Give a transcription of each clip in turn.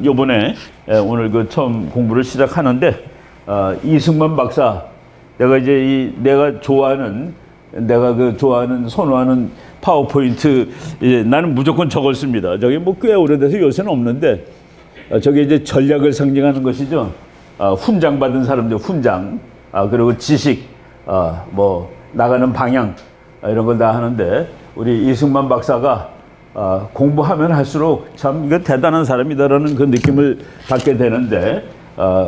요번에 오늘 그 처음 공부를 시작하는데 이승만 박사 내가 이제 내가 좋아하는 선호하는 파워포인트 이제 나는 무조건 저걸 씁니다. 저게 뭐 꽤 오래돼서 요새는 없는데 저게 이제 전략을 상징하는 것이죠. 훈장 받은 사람들 훈장 그리고 지식 뭐 나가는 방향 이런 걸 다 하는데 우리 이승만 박사가 공부하면 할수록 참 이거 대단한 사람이다라는 그 느낌을 받게 되는데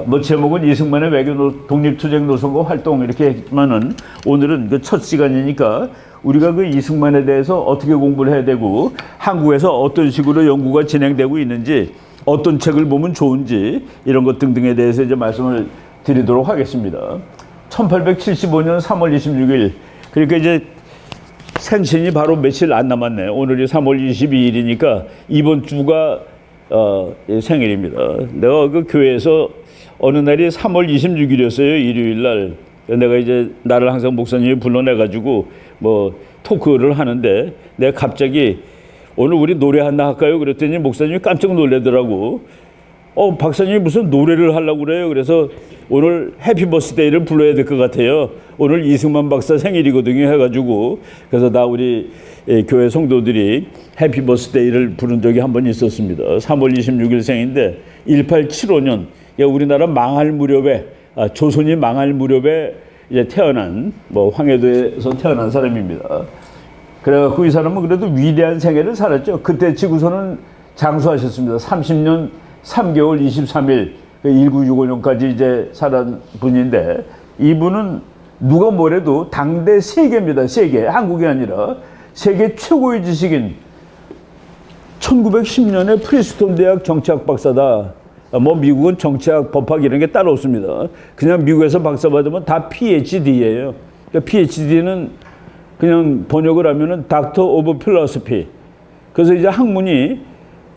뭐 제목은 이승만의 외교 독립투쟁 노선과 활동 이렇게 했지만은 오늘은 그 첫 시간이니까 우리가 그 이승만에 대해서 어떻게 공부를 해야 되고 한국에서 어떤 식으로 연구가 진행되고 있는지 어떤 책을 보면 좋은지 이런 것 등등에 대해서 이제 말씀을 드리도록 하겠습니다. 1875년 3월 26일 그러니까 이제 생신이 바로 며칠 안 남았네. 오늘이 3월 22일이니까 이번 주가 생일입니다. 내가 그 교회에서 어느 날이 3월 26일이었어요. 일요일 날. 내가 이제 나를 항상 목사님이 불러내가지고 뭐 토크를 하는데 내가 갑자기 오늘 우리 노래 하나 할까요? 그랬더니 목사님이 깜짝 놀라더라고. 박사님이 무슨 노래를 하려고 그래요? 그래서 오늘 해피 버스데이를 불러야 될 것 같아요. 오늘 이승만 박사 생일이거든요. 해가지고 그래서 다 우리 교회 성도들이 해피 버스데이를 부른 적이 한 번 있었습니다. 3월 26일 생인데 1875년 우리나라 망할 무렵에 조선이 망할 무렵에 이제 태어난 뭐 황해도에서 태어난 사람입니다. 그래갖고 이 사람은 그래도 위대한 생애를 살았죠. 그때 치고서는 장수하셨습니다. 30년 3개월 23일 1965년까지 이제 살은 분인데 이분은 누가 뭐래도 당대 세계입니다. 세계. 한국이 아니라 세계 최고의 지식인 1910년에 프린스턴 대학 정치학 박사다. 뭐 미국은 정치학, 법학 이런 게 따로 없습니다. 그냥 미국에서 박사 받으면 다 PhD예요. 그러니까 PhD는 그냥 번역을 하면은 닥터 오브 필로소피. 그래서 이제 학문이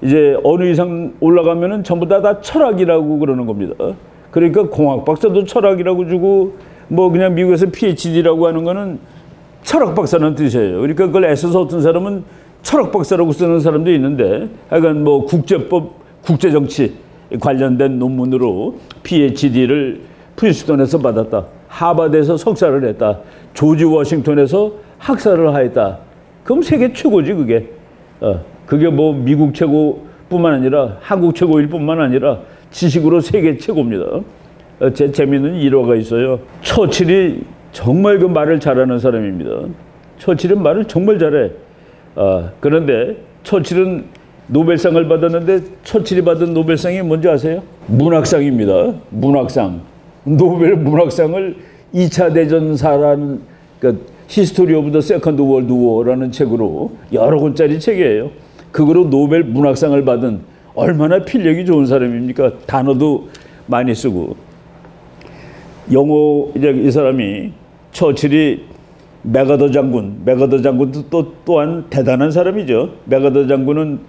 이제 어느 이상 올라가면은 전부 다 철학이라고 그러는 겁니다. 그러니까 공학 박사도 철학이라고 주고 뭐 그냥 미국에서 PhD라고 하는 거는 철학 박사라는 뜻이에요. 그러니까 그걸 애써서 어떤 사람은 철학 박사라고 쓰는 사람도 있는데 하여간 뭐 국제법, 국제정치 관련된 논문으로 PhD를 프린스턴에서 받았다. 하버드에서 석사를 했다. 조지 워싱턴에서 학사를 하였다. 그럼 세계 최고지 그게. 그게 뭐 미국 최고뿐만 아니라 한국 최고일 뿐만 아니라 지식으로 세계 최고입니다. 제 재미있는 일화가 있어요. 처칠이 정말 그 말을 잘하는 사람입니다. 처칠은 말을 정말 잘해. 그런데 처칠은 노벨상을 받았는데 처칠이 받은 노벨상이 뭔지 아세요? 문학상입니다. 문학상. 노벨 문학상을 2차 대전사라는 그러니까 히스토리 오브 더 세컨드 월드 워라는 책으로 여러 권짜리 책이에요. 그거로 노벨 문학상을 받은 얼마나 필력이 좋은 사람입니까? 단어도 많이 쓰고. 영어 이제 이 사람이 처칠이 맥아더 장군도 또한 대단한 사람이죠. 맥아더 장군은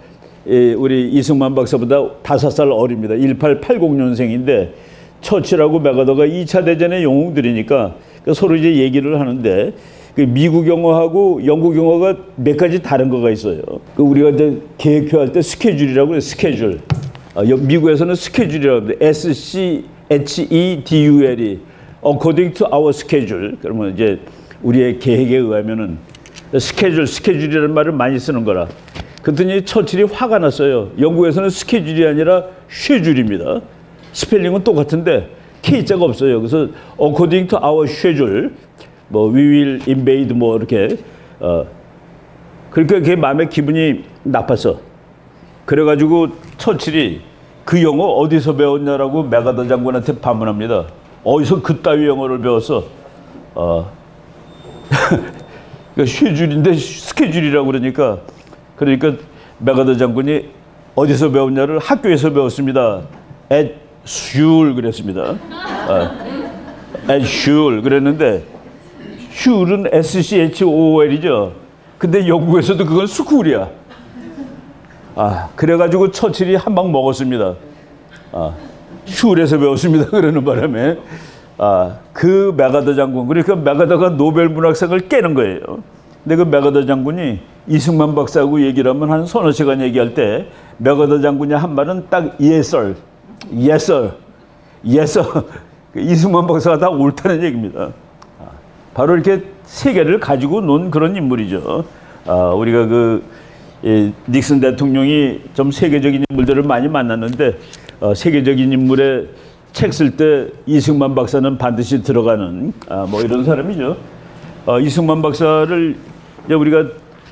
우리 이승만 박사보다 5살 어립니다. 1880년생인데 처칠하고 맥아더가 2차 대전의 영웅들이니까 서로 이제 얘기를 하는데 미국 영어하고 영국 영어가 몇 가지 다른 거가 있어요. 우리가 이제 계획표할 때 스케줄이라고 해요. 스케줄. 미국에서는 스케줄이라고 해요. SCHEDUL이 according to our schedule. 그러면 이제 우리의 계획에 의하면은 스케줄이라는 말을 많이 쓰는 거라. 그랬더니 처칠이 화가 났어요. 영국에서는 스케줄이 아니라 쉐줄입니다. 스펠링은 똑같은데 K자가 없어요. 그래서 according to our schedule. 뭐 we will invade 뭐 이렇게 그러니까 그게 마음에 기분이 나빴어. 그래가지고 처칠이 그 영어 어디서 배웠냐라고 맥아더 장군한테 반문합니다. 어디서 그따위 영어를 배웠어? 그러니까 쉐줄인데 스케줄이라고 그러니까 맥아더 장군이 어디서 배웠냐를 학교에서 배웠습니다. at school 그랬습니다. at school 그랬는데 슈울은 SCHOOL이죠. 근데 영국에서도 그건 스쿨이야. 그래가지고 처칠이 한 방 먹었습니다. 슈울에서 배웠습니다. 그러는 바람에 그 맥아더 장군, 그러니까 맥아더가 노벨 문학상을 깨는 거예요. 근데 그 맥어더 장군이 이승만 박사하고 얘기를 하면 한 서너 시간 얘기할 때 맥어더 장군이 한 말은 딱 yes sir, yes sir, yes sir. 이승만 박사가 다 옳다는 얘기입니다. 바로 이렇게 세계를 가지고 논 그런 인물이죠. 우리가 닉슨 대통령이 좀 세계적인 인물들을 많이 만났는데 세계적인 인물의 책 쓸 때 이승만 박사는 반드시 들어가는 뭐 이런 사람이죠. 이승만 박사를 이제 우리가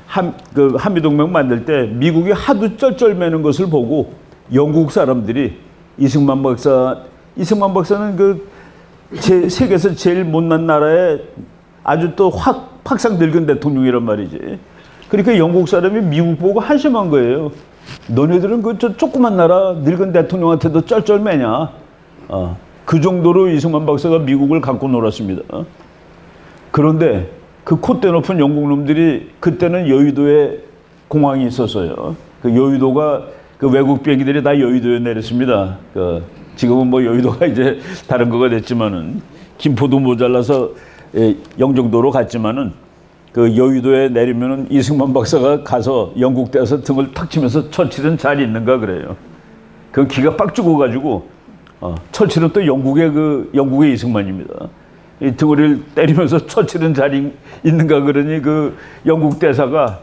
한미동맹 만들 때 미국이 하도 쩔쩔매는 것을 보고 영국 사람들이 이승만 박사는 세계에서 제일 못난 나라의 아주 또 확상 늙은 대통령이란 말이지. 그러니까 영국 사람이 미국 보고 한심한 거예요. 너네들은 저 조그만 나라 늙은 대통령한테도 쩔쩔매냐. 그 정도로 이승만 박사가 미국을 갖고 놀았습니다. 그런데 그 콧대 높은 영국 놈들이 그때는 여의도에 공항이 있었어요. 그 여의도가 그 외국 비행기들이 다 여의도에 내렸습니다. 지금은 뭐 여의도가 이제 다른 거가 됐지만은 김포도 모자라서 영종도로 갔지만은 그 여의도에 내리면은 이승만 박사가 가서 영국 대에서 등을 탁 치면서 처칠은 잘 있는가 그래요. 그 기가 빡 죽어가지고 처칠은 또 영국의 이승만입니다. 이 등을 때리면서 처칠은 잘 있는가 그러니 그 영국 대사가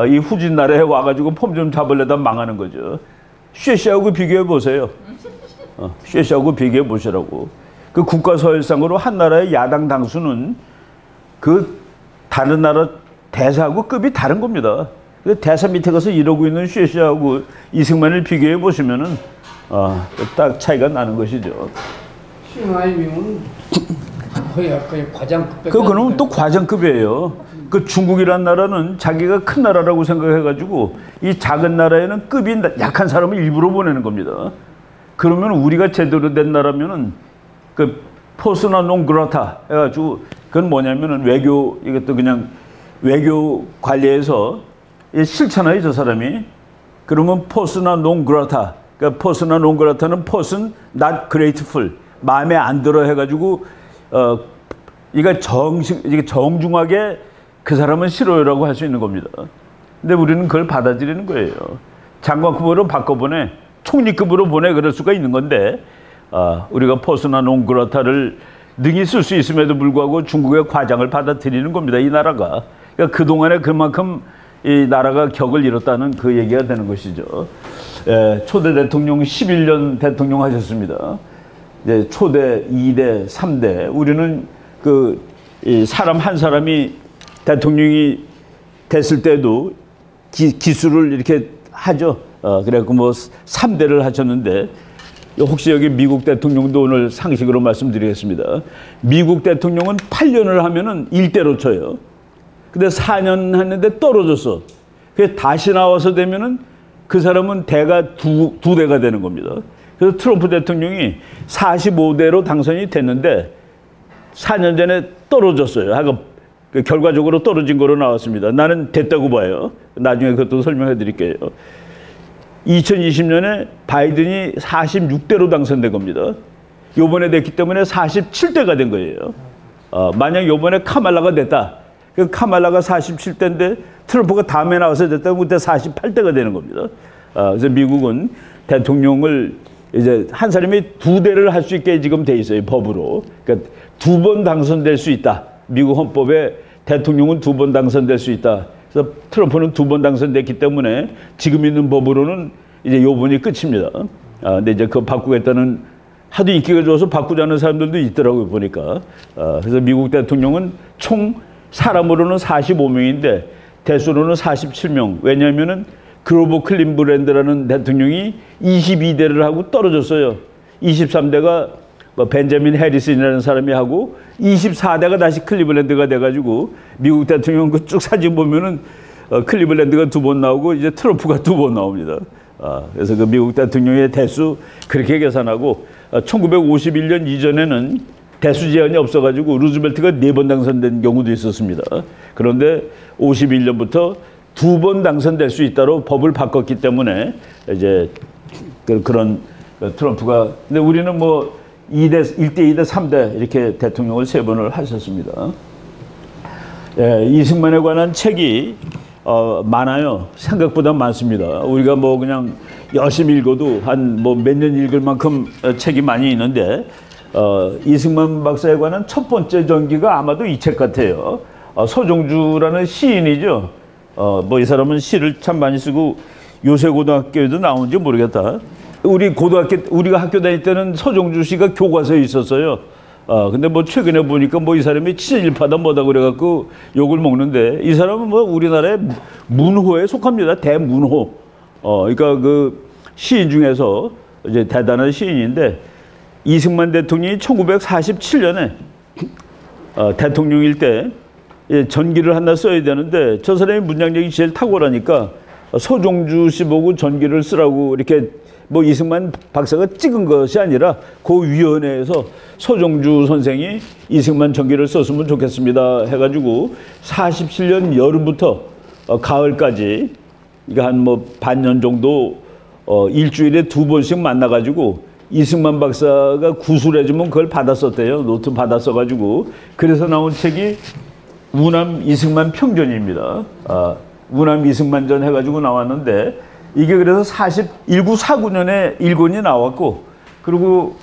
이 후진 나라에 와가지고 폼 좀 잡으려다 망하는 거죠. 쉐시하고 비교해 보세요. 쉐시하고 비교해 보시라고. 그 국가서열상으로 한 나라의 야당 당수는 그 다른 나라 대사하고 급이 다른 겁니다. 대사 밑에 가서 이러고 있는 쉐시하고 이승만을 비교해 보시면은 딱 차이가 나는 것이죠. 싱하이밍은 거의 과장급. 그놈은 또 과장급이에요. 그 중국이란 나라는 자기가 큰 나라라고 생각해가지고 이 작은 나라에는 급이 약한 사람을 일부러 보내는 겁니다. 그러면 우리가 제대로 된 나라면은 그 포스나 농그라타 해가지고 그건 뭐냐면은 이것도 그냥 외교 관리에서 싫잖아요, 저 사람이. 그러면 포스나 농그라타. 그러니까 포스나 농그라타는 포스는 not grateful. 마음에 안 들어 해가지고 이게 정중하게 그 사람은 싫어요라고 할 수 있는 겁니다. 근데 우리는 그걸 받아들이는 거예요. 장관급으로 바꿔보내, 총리급으로 보내 그럴 수가 있는 건데 우리가 포스나 농그라타를 능히 쓸 수 있음에도 불구하고 중국의 과장을 받아들이는 겁니다. 이 나라가. 그러니까 그동안에 그만큼 이 나라가 격을 잃었다는 그 얘기가 되는 것이죠. 초대 대통령 11년 대통령 하셨습니다. 초대, 2대, 3대. 우리는 사람 한 사람이 대통령이 됐을 때도 기수를 이렇게 하죠. 그래갖고 뭐 3대를 하셨는데 혹시 여기 미국 대통령도 오늘 상식으로 말씀드리겠습니다. 미국 대통령은 8년을 하면은 1대로 쳐요. 근데 4년 했는데 떨어졌어. 그래서 다시 나와서 되면은 그 사람은 대가 두 대가 되는 겁니다. 그래서 트럼프 대통령이 45대로 당선이 됐는데 4년 전에 떨어졌어요. 결과적으로 떨어진 거로 나왔습니다. 나는 됐다고 봐요. 나중에 그것도 설명해 드릴게요. 2020년에 바이든이 46대로 당선된 겁니다. 요번에 됐기 때문에 47대가 된 거예요. 만약 요번에 카말라가 됐다. 그 카말라가 47대인데 트럼프가 다음에 나와서 됐다면 그때 48대가 되는 겁니다. 그래서 미국은 대통령을 이제 한 사람이 2대를 할 수 있게 지금 돼 있어요. 법으로. 그러니까 2번 당선될 수 있다. 미국 헌법에 대통령은 2번 당선될 수 있다. 그래서 트럼프는 2번 당선됐기 때문에 지금 있는 법으로는 이제 요번이 끝입니다. 근데 이제 그거 바꾸겠다는 하도 인기가 좋아서 바꾸자는 사람들도 있더라고요, 보니까. 그래서 미국 대통령은 총 사람으로는 45명인데 대수로는 47명. 왜냐하면은 그로버 클린브랜드라는 대통령이 22대를 하고 떨어졌어요. 23대가 벤자민 해리슨이라는 사람이 하고 24대가 다시 클리블랜드가 돼가지고 미국 대통령 그 쭉 사진 보면은 클리블랜드가 2번 나오고 이제 트럼프가 2번 나옵니다. 그래서 그 미국 대통령의 대수 그렇게 계산하고 1951년 이전에는 대수 제한이 없어가지고 루즈벨트가 4번 당선된 경우도 있었습니다. 그런데 51년부터 2번 당선될 수 있다로 법을 바꿨기 때문에 이제 그런 트럼프가 근데 우리는 뭐 1대, 2대, 3대 이렇게 대통령을 3번을 하셨습니다. 예, 이승만에 관한 책이 많아요. 생각보다 많습니다. 우리가 뭐 그냥 열심히 읽어도 한 뭐 몇 년 읽을 만큼 책이 많이 있는데 이승만 박사에 관한 첫 번째 전기가 아마도 이 책 같아요. 서종주라는 시인이죠. 뭐 이 사람은 시를 참 많이 쓰고 요새 고등학교에도 나오는지 모르겠다. 우리가 학교 다닐 때는 서종주 씨가 교과서에 있었어요. 근데 뭐 최근에 보니까 뭐 이 사람이 친일파다 뭐다 그래갖고 욕을 먹는데 이 사람은 뭐 우리나라의 문호에 속합니다. 대문호. 그러니까 그 시인 중에서 이제 대단한 시인인데 이승만 대통령이 1947년에 대통령일 때 전기를 하나 써야 되는데 저 사람이 문장력이 제일 탁월하니까 서종주 씨 보고 전기를 쓰라고 이렇게 뭐 이승만 박사가 찍은 것이 아니라 그 위원회에서 서종주 선생이 이승만 전기를 썼으면 좋겠습니다 해가지고 47년 여름부터 가을까지 이거 한 뭐 반년 정도 일주일에 2번씩 만나가지고 이승만 박사가 구술해주면 그걸 받았었대요. 노트 받았어가지고 그래서 나온 책이 우남 이승만 평전입니다. 우남 이승만전 해가지고 나왔는데 이게 그래서 1949년에 1권이 나왔고 그리고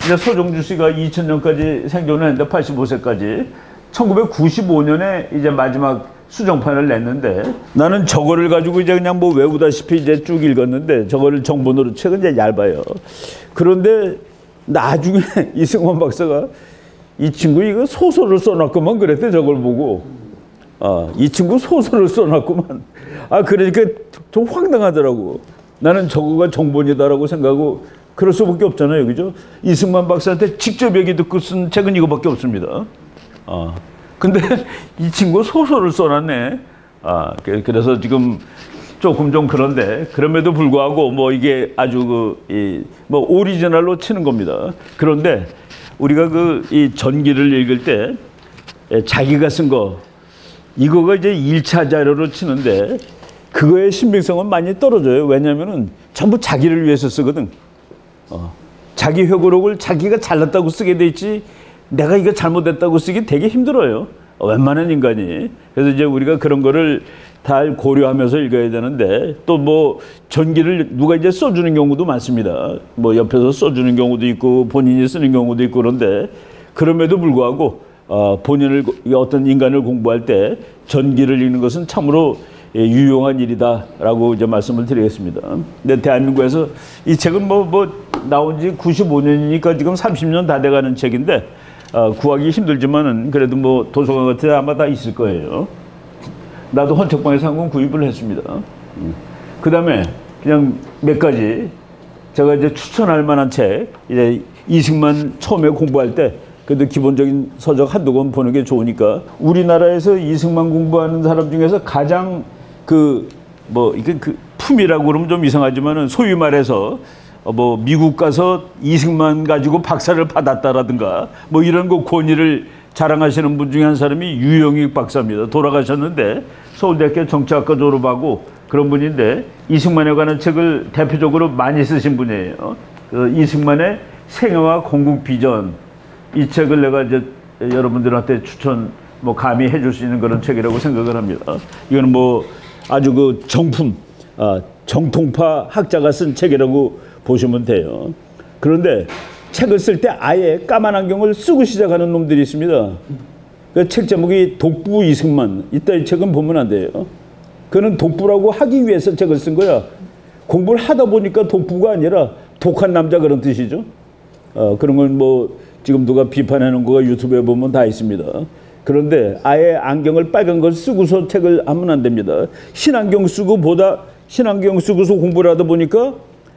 이제 서종주 씨가 2000년까지 생존을 했는데 85세까지 1995년에 이제 마지막 수정판을 냈는데 나는 저거를 가지고 이제 그냥 뭐 외우다시피 이제 쭉 읽었는데 저거를 정본으로 책은 이제 얇아요. 그런데 나중에 이승만 박사가 이 친구 이거 소설을 써놨구만 그랬대. 저걸 보고 이 친구 소설을 써놨구만. 그러니까 좀 황당하더라고. 나는 저거가 정본이다라고 생각하고 그럴 수밖에 없잖아요, 그죠? 이승만 박사한테 직접 얘기 듣고 쓴 책은 이거밖에 없습니다. 근데 이 친구 소설을 써놨네. 그래서 지금 조금 좀 그런데 그럼에도 불구하고 뭐 이게 아주 뭐 오리지널로 치는 겁니다. 그런데 우리가 이 전기를 읽을 때 자기가 쓴 거 이거가 이제 1차 자료로 치는데 그거의 신빙성은 많이 떨어져요. 왜냐면은 전부 자기를 위해서 쓰거든. 자기 회고록을 자기가 잘났다고 쓰게 돼 있지 내가 이거 잘못했다고 쓰기 되게 힘들어요. 웬만한 인간이. 그래서 이제 우리가 그런 거를 다 고려하면서 읽어야 되는데 또 뭐 전기를 누가 이제 써주는 경우도 많습니다. 뭐 옆에서 써주는 경우도 있고 본인이 쓰는 경우도 있고 그런데 그럼에도 불구하고 본인을 어떤 인간을 공부할 때 전기를 읽는 것은 참으로 유용한 일이다라고 이제 말씀을 드리겠습니다. 근데 대한민국에서 이 책은 뭐 나온 지 95년이니까 지금 30년 다 돼가는 책인데 구하기 힘들지만은 그래도 뭐 도서관 같은 데 아마 다 있을 거예요. 나도 헌책방에서 한 권 구입을 했습니다. 그 다음에 그냥 몇 가지 제가 이제 추천할 만한 책, 이제 이승만 처음에 공부할 때 그래도 기본적인 서적 한두 권 보는 게 좋으니까 우리나라에서 이승만 공부하는 사람 중에서 가장 이게 품이라고 그러면 좀 이상하지만은 소위 말해서 뭐 미국 가서 이승만 가지고 박사를 받았다라든가 뭐 이런 거 권위를 자랑하시는 분 중에 한 사람이 유영익 박사입니다. 돌아가셨는데 서울대학교 정치학과 졸업하고 그런 분인데 이승만에 관한 책을 대표적으로 많이 쓰신 분이에요. 이승만의 생애와 건국 비전 이 책을 내가 이제 여러분들한테 추천 뭐 감히 해줄 수 있는 그런 책이라고 생각을 합니다. 이거는 뭐 아주 정품 정통파 학자가 쓴 책이라고 보시면 돼요. 그런데 책을 쓸 때 아예 까만 안경을 쓰고 시작하는 놈들이 있습니다. 그 책 제목이 독부 이승만. 이따 이 책은 보면 안 돼요. 그는 독부라고 하기 위해서 책을 쓴 거야. 공부를 하다 보니까 독부가 아니라 독한 남자 그런 뜻이죠. 그런 건 뭐 지금 누가 비판해 놓은 거가 유튜브에 보면 다 있습니다. 그런데 아예 안경을 빨간 걸 쓰고서 책을 하면 안 됩니다. 신안경 쓰고서 공부를 하다 보니까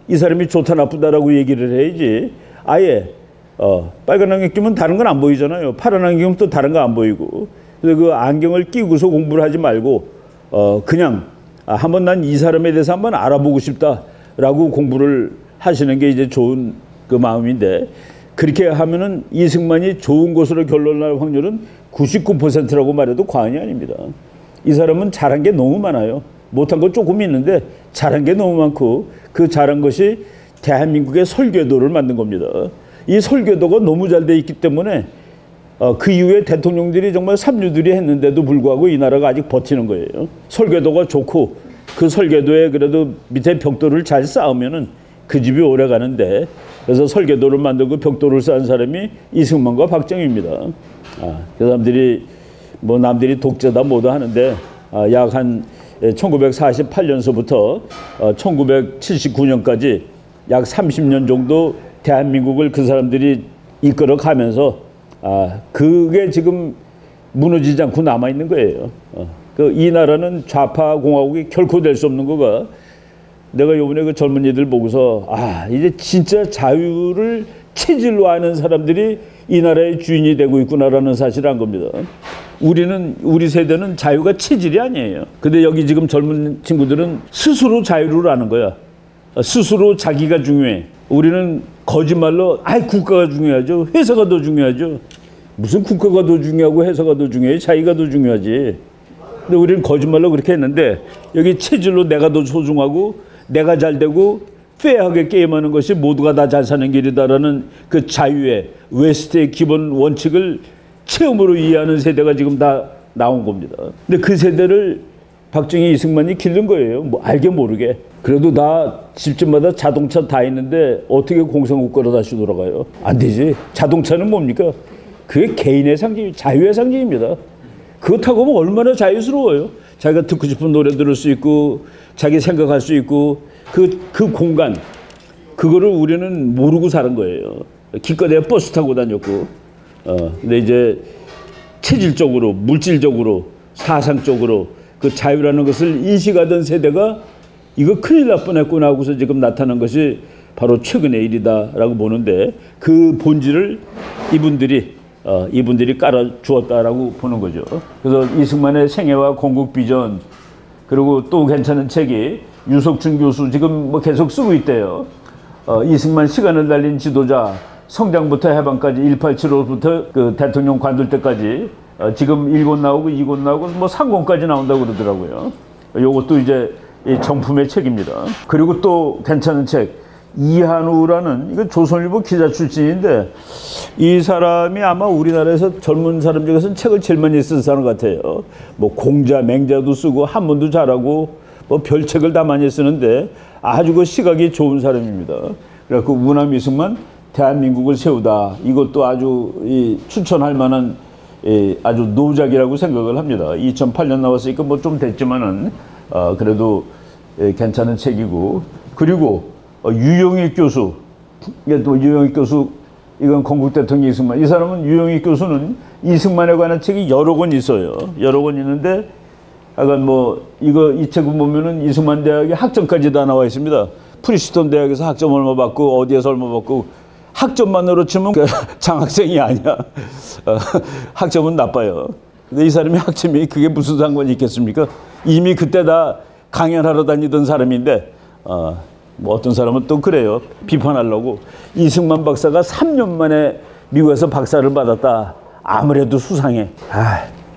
이 사람이 좋다 나쁘다라고 얘기를 해야지. 아예 빨간 안경 끼면 다른 건 안 보이잖아요. 파란 안경 끼면 또 다른 거 안 보이고. 그래서 그 안경을 끼고서 공부를 하지 말고 그냥 한번 난 이 사람에 대해서 한번 알아보고 싶다라고 공부를 하시는 게 이제 좋은 그 마음인데 그렇게 하면은 이승만이 좋은 것으로 결론날 확률은 99%라고 말해도 과언이 아닙니다. 이 사람은 잘한 게 너무 많아요. 못한 거 조금 있는데 잘한 게 너무 많고 그 잘한 것이 대한민국의 설교도를 만든 겁니다. 이 설교도가 너무 잘 돼 있기 때문에 그 이후에 대통령들이 정말 삼류들이 했는데도 불구하고 이 나라가 아직 버티는 거예요. 설계도가 좋고 그 설계도에 그래도 밑에 벽돌을 잘 쌓으면은 그 집이 오래 가는데, 그래서 설계도를 만들고 벽돌을 쌓은 사람이 이승만과 박정희입니다. 그 사람들이 뭐 남들이 독재다 뭐다 하는데 약 한 1948년서부터 1979년까지 약 30년 정도 대한민국을 그 사람들이 이끌어 가면서 그게 지금 무너지지 않고 남아 있는 거예요. 이 나라는 좌파 공화국이 결코 될 수 없는 거가, 내가 요번에 그 젊은이들 보고서 이제 진짜 자유를 체질로 아는 사람들이 이 나라의 주인이 되고 있구나라는 사실을 안 겁니다. 우리 세대는 자유가 체질이 아니에요. 근데 여기 지금 젊은 친구들은 스스로 자유를 아는 거야. 스스로 자기가 중요해. 우리는 거짓말로 국가가 중요하죠. 회사가 더 중요하죠. 무슨 국가가 더 중요하고 회사가 더 중요해? 자기가 더 중요하지. 근데 우리는 거짓말로 그렇게 했는데, 여기 체질로 내가 더 소중하고 내가 잘 되고 페어하게 게임하는 것이 모두가 다 잘 사는 길이다라는 그 자유의 웨스트의 기본 원칙을 체험으로 이해하는 세대가 지금 다 나온 겁니다. 근데 그 세대를 박정희, 이승만이 기른 거예요. 뭐 알게 모르게. 그래도 다 집집마다 자동차 다 있는데 어떻게 공산국가로 다시 돌아가요? 안 되지. 자동차는 뭡니까? 그게 개인의 상징, 자유의 상징입니다. 그거 타고 보면 얼마나 자유스러워요. 자기가 듣고 싶은 노래 들을 수 있고 자기 생각할 수 있고 그 공간, 그거를 우리는 모르고 사는 거예요. 기껏해야 버스 타고 다녔고. 근데 이제 체질적으로, 물질적으로, 사상적으로 그 자유라는 것을 인식하던 세대가 이거 큰일 날 뻔했구나 하고서 지금 나타난 것이 바로 최근의 일이다라고 보는데, 그 본질을 이분들이 깔아주었다라고 보는 거죠. 그래서 이승만의 생애와 건국 비전, 그리고 또 괜찮은 책이 유석춘 교수 지금 뭐 계속 쓰고 있대요. 이승만 시간을 달린 지도자, 성장부터 해방까지 1875부터 그 대통령 관둘 때까지 지금 1권 나오고 2권 나오고 뭐 3권까지 나온다고 그러더라고요. 요것도 이제 정품의 책입니다. 그리고 또 괜찮은 책, 이한우라는, 이거 조선일보 기자 출신인데 이 사람이 아마 우리나라에서 젊은 사람 중에서는 책을 제일 많이 쓴 사람 같아요. 뭐 공자, 맹자도 쓰고 한문도 잘하고 뭐 별책을 다 많이 쓰는데 아주 그 시각이 좋은 사람입니다. 그래서 우남 이승만 대한민국을 세우다, 이것도 아주 추천할 만한 아주 노작이라고 생각을 합니다. 2008년 나왔으니까 뭐 좀 됐지만은 그래도 괜찮은 책이고, 그리고 유영익 교수, 이게 또 유영익 교수, 이건 건국 대통령 이승만. 이 사람은, 유영익 교수는 이승만에 관한 책이 여러 권 있어요. 여러 권 있는데, 약간 뭐 이 책을 보면은 이승만 대학의 학점까지 다 나와 있습니다. 프리스톤 대학에서 학점 얼마 받고 어디에서 얼마 받고, 학점만으로 치면 장학생이 아니야. 학점은 나빠요. 근데 이 사람이 학점이 그게 무슨 상관이 있겠습니까? 이미 그때 다 강연하러 다니던 사람인데, 뭐 어떤 사람은 또 그래요. 비판하려고. 이승만 박사가 3년 만에 미국에서 박사를 받았다. 아무래도 수상해.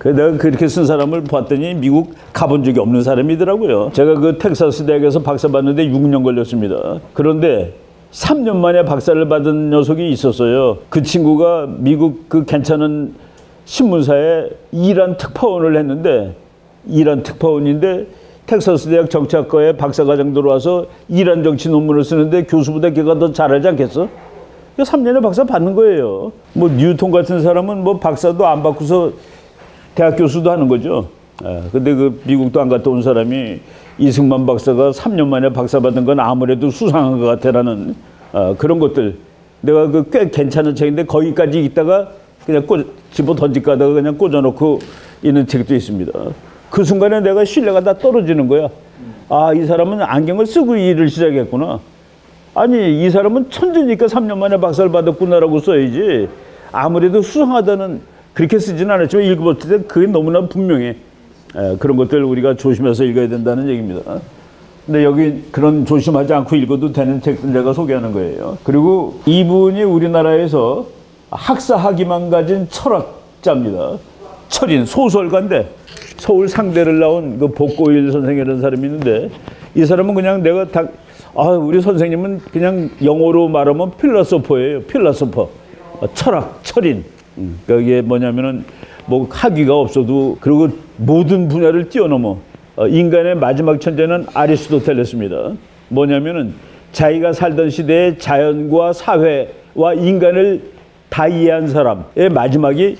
내가 그렇게 쓴 사람을 봤더니 미국 가본 적이 없는 사람이더라고요. 제가 그 텍사스 대학에서 박사 받는데 6년 걸렸습니다. 그런데 3년 만에 박사를 받은 녀석이 있었어요. 그 친구가 미국 그 괜찮은 신문사에 이란 특파원을 했는데, 이란 특파원인데 텍사스 대학 정치학과에 박사과정 들어와서 이란 정치 논문을 쓰는데 교수보다 걔가 더 잘하지 않겠어? 3년에 박사 받는 거예요. 뭐 뉴턴 같은 사람은 뭐 박사도 안 받고서 대학 교수도 하는 거죠. 근데 그 미국도 안 갔다 온 사람이 이승만 박사가 3년 만에 박사 받은 건 아무래도 수상한 것 같아라는 그런 것들. 내가 그 꽤 괜찮은 책인데 거기까지 있다가 그냥 집어 던질까 하다가 그냥 꽂아놓고 있는 책도 있습니다. 그 순간에 내가 신뢰가 다 떨어지는 거야. 이 사람은 안경을 쓰고 일을 시작했구나. 아니, 이 사람은 천재니까 3년 만에 박사를 받았구나라고 써야지. 아무래도 수상하다는 그렇게 쓰지는 않았지만 읽어볼 때 그게 너무나 분명해. 그런 것들 우리가 조심해서 읽어야 된다는 얘기입니다. 근데 여기 그런 조심하지 않고 읽어도 되는 책들 제가 소개하는 거예요. 그리고 이분이 우리나라에서 학사학위만 가진 철학자입니다. 철인, 소설가인데 서울 상대를 나온 그 복고일 선생이라는 사람이 있는데, 이 사람은 그냥 내가 우리 선생님은 그냥 영어로 말하면 필라소퍼예요. 필라소퍼. 철학, 철인. 그러니까 이게 뭐냐면은 뭐 학위가 없어도 그리고 모든 분야를 뛰어넘어 인간의 마지막 천재는 아리스토텔레스입니다. 뭐냐면은 자기가 살던 시대의 자연과 사회와 인간을 다 이해한 사람의 마지막이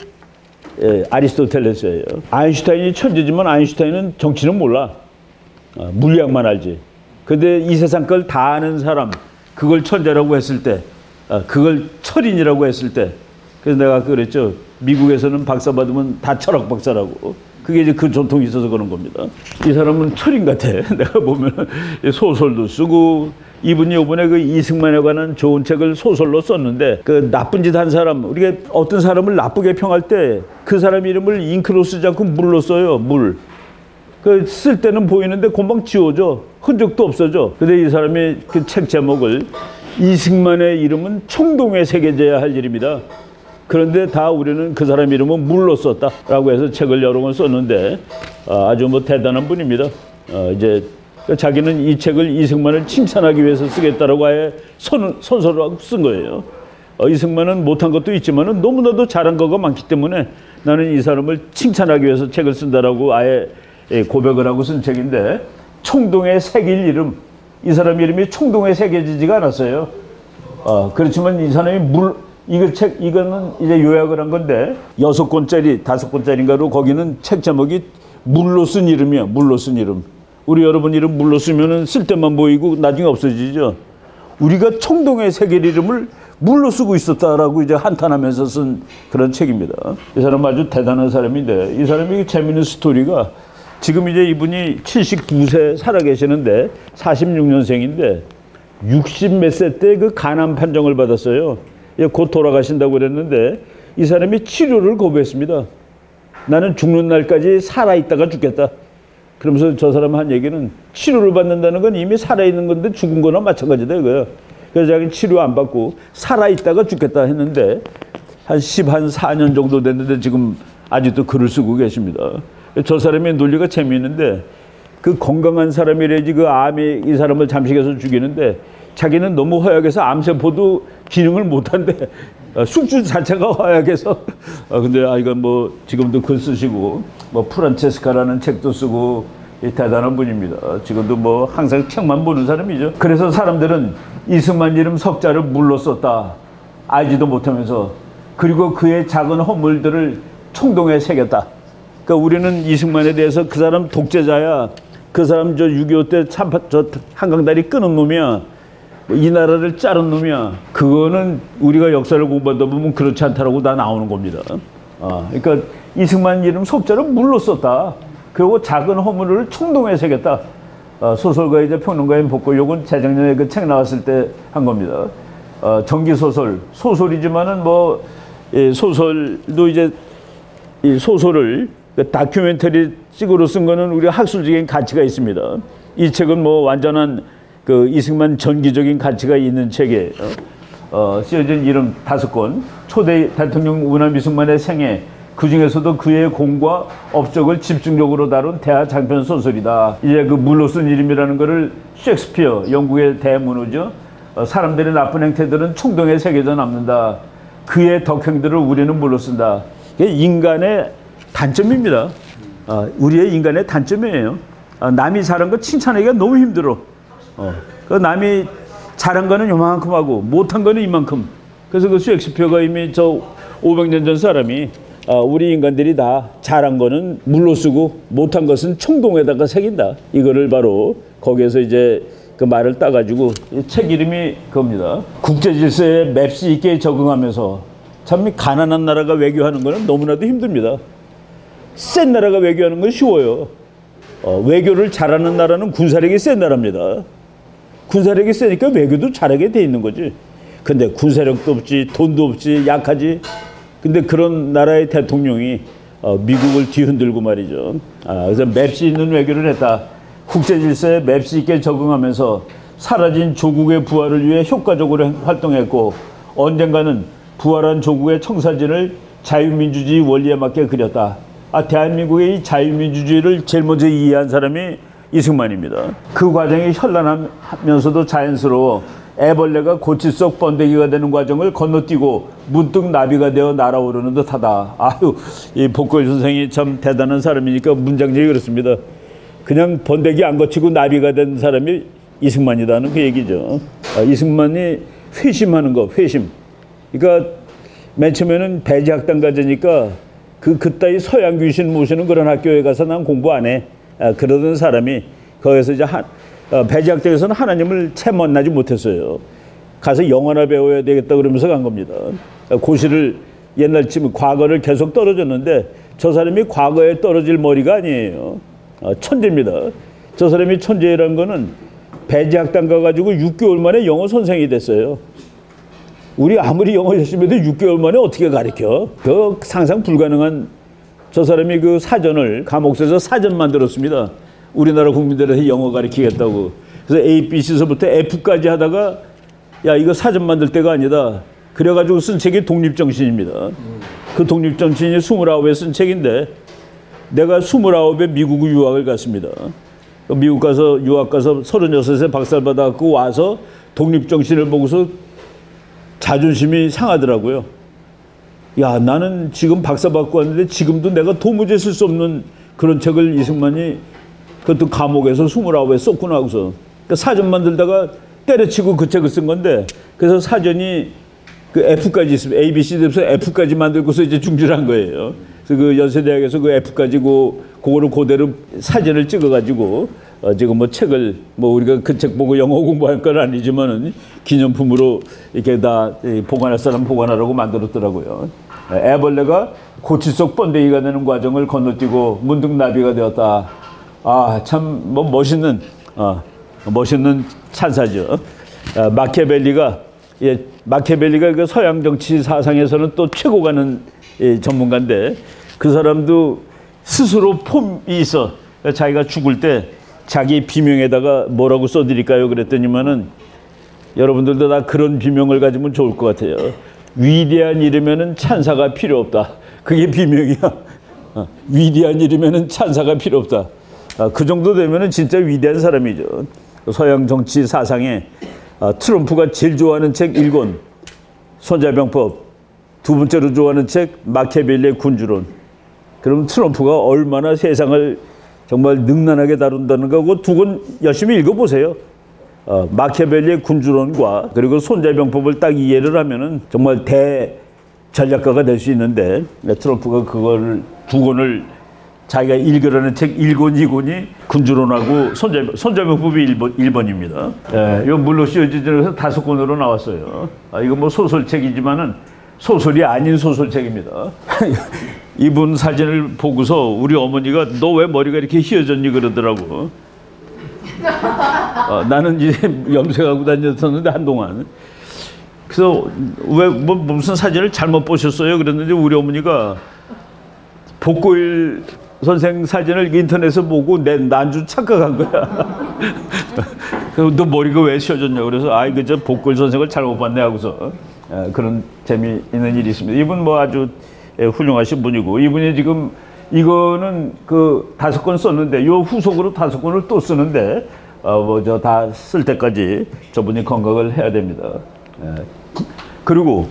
아리스토텔레스예요. 아인슈타인이 천재지만 아인슈타인은 정치는 몰라. 물리학만 알지. 근데 이 세상 걸 다 아는 사람, 그걸 천재라고 했을 때, 그걸 철인이라고 했을 때, 그래서 내가 아까 그랬죠. 미국에서는 박사 받으면 다 철학 박사라고. 그게 이제 그 전통이 있어서 그런 겁니다. 이 사람은 철인 같아. 내가 보면 소설도 쓰고, 이분이 이번에 그 이승만에 관한 좋은 책을 소설로 썼는데, 그 나쁜 짓 한 사람, 우리가 어떤 사람을 나쁘게 평할 때 그 사람 이름을 잉크로 쓰지 않고 물로 써요. 물. 그 쓸 때는 보이는데 금방 지워져. 흔적도 없어져. 근데 이 사람이 그 책 제목을 이승만의 이름은 총동에 새겨져야 할 일입니다. 그런데 다 우리는 그 사람 이름은 물로 썼다라고 해서 책을 여러 권 썼는데 아주 뭐 대단한 분입니다. 이제 자기는 이 책을 이승만을 칭찬하기 위해서 쓰겠다라고 아예 선서로 쓴 거예요. 이승만은 못한 것도 있지만은 너무나도 잘한 거가 많기 때문에 나는 이 사람을 칭찬하기 위해서 책을 쓴다라고 아예 고백을 하고 쓴 책인데 총동에 새길 이름, 이 사람 이름이 총동에 새겨지지가 않았어요. 그렇지만 이 사람이 이거는 이제 요약을 한 건데 6권짜리, 5권짜리인가로 거기는 책 제목이 물로 쓴 이름이야. 물로 쓴 이름. 우리 여러분 이름 물로 쓰면은 쓸 때만 보이고 나중에 없어지죠. 우리가 총동에 새길 이름을 물로 쓰고 있었다라고 이제 한탄하면서 쓴 그런 책입니다. 이 사람 아주 대단한 사람인데 이 사람이 재밌는 스토리가 지금 이제 이분이 79세 살아계시는데 46년생인데 60 몇 세 때 그 간암 판정을 받았어요. 곧 돌아가신다고 그랬는데 이 사람이 치료를 거부했습니다. 나는 죽는 날까지 살아있다가 죽겠다. 그러면서 저 사람 한 얘기는 치료를 받는다는 건 이미 살아있는 건데 죽은 거나 마찬가지다 이거예요. 그래서 자기는 치료 안 받고 살아있다가 죽겠다 했는데 한 14년 정도 됐는데 지금 아직도 글을 쓰고 계십니다. 저 사람의 논리가 재미있는데 그 건강한 사람이래야지 그 암이 이 사람을 잠식해서 죽이는데 자기는 너무 허약해서 암세포도 기능을 못한대. 숙주 자체가 허약해서. 근데 이건 뭐 지금도 글 쓰시고 뭐 프란체스카라는 책도 쓰고 대단한 분입니다. 지금도 뭐 항상 책만 보는 사람이죠. 그래서 사람들은 이승만 이름 석자를 물로 썼다. 알지도 못하면서 그리고 그의 작은 허물들을 총동에 새겼다. 그러니까 우리는 이승만에 대해서 그 사람 독재자야. 그 사람 저 6.25 때 저 한강다리 끊은 놈이야. 이 나라를 자른 놈이야. 그거는 우리가 역사를 공부하다 보면 그렇지 않다라고 다 나오는 겁니다. 그러니까 이승만 이름 석자를 물로 썼다. 그리고 작은 허물을 총동에 새겼다. 소설가이자 평론가인 복고 요건 재작년에 그 책 나왔을 때 한 겁니다. 소설이지만은 뭐 소설도 이제 이 소설을 다큐멘터리 찍으로 쓴 거는 우리가 학술적인 가치가 있습니다. 이 책은 뭐 완전한 그 이승만 전기적인 가치가 있는 책이에요. 쓰여진 이름 5권, 초대 대통령 우남 이승만의 생애, 그 중에서도 그의 공과 업적을 집중적으로 다룬 대하 장편 소설이다. 이제 그 물로 쓴 이름이라는 거를 셰익스피어, 영국의 대문호죠. 사람들의 나쁜 행태들은 총동에 새겨져 남는다. 그의 덕행들을 우리는 물로 쓴다. 이게 인간의 단점입니다. 우리의 인간의 단점이에요. 남이 잘한 거 칭찬하기가 너무 힘들어. 그 남이 잘한 거는 요만큼 하고 못한 거는 이만큼. 그래서 그 셰익스피어가 이미 저 500년 전 사람이 우리 인간들이 다 잘한 거는 물로 쓰고 못한 것은 총동에다가 새긴다. 이거를 바로 거기에서 이제 그 말을 따가지고 이 책 이름이 그겁니다. 국제 질서에 맵시 있게 적응하면서 참 가난한 나라가 외교하는 거는 너무나도 힘듭니다. 센 나라가 외교하는 건 쉬워요. 외교를 잘하는 나라는 군사력이 센 나라입니다. 군사력이 세니까 외교도 잘하게 돼 있는 거지. 근데 군사력도 없지, 돈도 없지, 약하지. 근데 그런 나라의 대통령이 미국을 뒤흔들고 말이죠. 그래서 맵시 있는 외교를 했다. 국제 질서에 맵시 있게 적응하면서 사라진 조국의 부활을 위해 효과적으로 활동했고 언젠가는 부활한 조국의 청사진을 자유민주주의 원리에 맞게 그렸다. 대한민국의 이 자유민주주의를 제일 먼저 이해한 사람이 이승만입니다. 그 과정이 현란하면서도 자연스러워 애벌레가 고치 속 번데기가 되는 과정을 건너뛰고 문득 나비가 되어 날아오르는 듯하다. 아유, 이 복골 선생이 참 대단한 사람이니까 문장력이 그렇습니다. 그냥 번데기 안 거치고 나비가 된 사람이 이승만이다는 그 얘기죠. 이승만이 회심하는 거, 회심. 그러니까 맨 처음에는 배지학당 가자니까 그따위 서양 귀신 모시는 그런 학교에 가서 난 공부 안 해. 그러던 사람이 거기서 이제 배지학당에서는 하나님을 채 만나지 못했어요. 가서 영어나 배워야 되겠다 그러면서 간 겁니다. 고시를 옛날 치면 과거를 계속 떨어졌는데 저 사람이 과거에 떨어질 머리가 아니에요. 천재입니다. 저 사람이 천재라는 거는 배지학당 가가지고 6개월 만에 영어 선생이 됐어요. 우리 아무리 영어 열심히 해도 6개월 만에 어떻게 가르쳐? 그 상상 불가능한 저 사람이 그 사전을 감옥에서 사전 만들었습니다. 우리나라 국민들한테 영어 가르치겠다고. 그래서 A, B, C서부터 F까지 하다가 야 이거 사전 만들 때가 아니다. 그래가지고 쓴 책이 독립정신입니다. 그 독립정신이 29에 쓴 책인데 내가 29에 미국 유학을 갔습니다. 미국 가서 유학 가서 36에 박사를 받아갖고 와서 독립정신을 보고서 자존심이 상하더라고요. 야 나는 지금 박사 받고 왔는데 지금도 내가 도무지 쓸 수 없는 그런 책을 이승만이 그것도 감옥에서 29에 썼구나 하고서 그러니까 사전 만들다가 때려치고 그 책을 쓴 건데 그래서 사전이 그 F까지 있습니다. A, B, C, D에서 F까지 만들고서 이제 중지한 거예요. 그래서 그 연세대학에서 그 F까지 그거를 그대로 사전을 찍어가지고 지금 뭐 책을 뭐 우리가 그 책 보고 영어 공부할 건 아니지만은 기념품으로 이렇게 다 보관할 사람 보관하라고 만들었더라고요. 애벌레가 고치 속 번데기가 되는 과정을 건너뛰고 문득 나비가 되었다. 아, 참 뭐 멋있는 찬사죠. 마키아벨리가 그 서양 정치 사상에서는 또 최고 가는 전문가인데 그 사람도 스스로 폼이 있어. 자기가 죽을 때 자기 비명에다가 뭐라고 써드릴까요? 그랬더니만은 여러분들도 다 그런 비명을 가지면 좋을 것 같아요. 위대한 이름에는 찬사가 필요 없다. 그게 비명이야. 위대한 이름에는 찬사가 필요 없다. 그 정도 되면은 진짜 위대한 사람이죠. 서양 정치 사상에 트럼프가 제일 좋아하는 책 1권 손자병법, 두 번째로 좋아하는 책 마키아벨리의 군주론. 그럼 트럼프가 얼마나 세상을 정말 능란하게 다룬다는 거고 두 권 열심히 읽어보세요. 마키아벨리의 군주론과 그리고 손자병법을 딱 이해를 하면은 정말 대전략가가 될 수 있는데 트럼프가 그걸 두 권을 자기가 읽으라는 책 1권, 2권이 군주론하고 손자병법이 1번입니다. 이거 물로 씌워지면서 5권으로 나왔어요. 이거 뭐 소설책이지만은 소설이 아닌 소설책입니다. 이분 사진을 보고서 우리 어머니가 너 왜 머리가 이렇게 휘어졌니 그러더라고. 나는 이제 염색하고 다녔었는데 한동안. 그래서 왜 뭐 무슨 사진을 잘못 보셨어요? 그랬는데 우리 어머니가 복고일 선생 사진을 인터넷에서 보고 난 줄 착각한 거야. 너 머리가 왜 휘어졌냐 그래서 이거 저 복고일 선생을 잘못 봤네 하고서 그런 재미있는 일이 있습니다. 이분 뭐 아주 훌륭하신 분이고 이분이 지금 이거는 그 5권 썼는데 요 후속으로 5권을 또 쓰는데 뭐 저 다 쓸 때까지 저분이 건강을 해야 됩니다. 그리고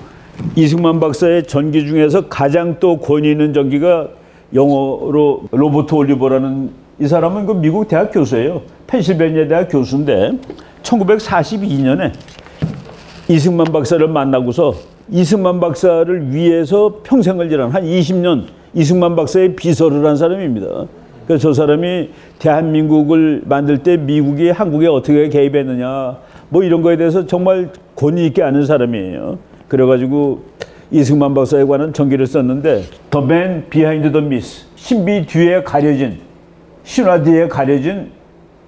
이승만 박사의 전기 중에서 가장 또 권위 있는 전기가 영어로 로버트 올리버라는 이 사람은 그 미국 대학 교수예요. 펜실베니아 대학 교수인데 1942년에 이승만 박사를 만나고서 이승만 박사를 위해서 평생을 일한 한 20년 이승만 박사의 비서를 한 사람입니다. 그래서 저 사람이 대한민국을 만들 때 미국이 한국에 어떻게 개입했느냐 뭐 이런 거에 대해서 정말 권위 있게 아는 사람이에요. 그래가지고 이승만 박사에 관한 전기를 썼는데 The Man Behind the Myth, 신비 뒤에 가려진, 신화 뒤에 가려진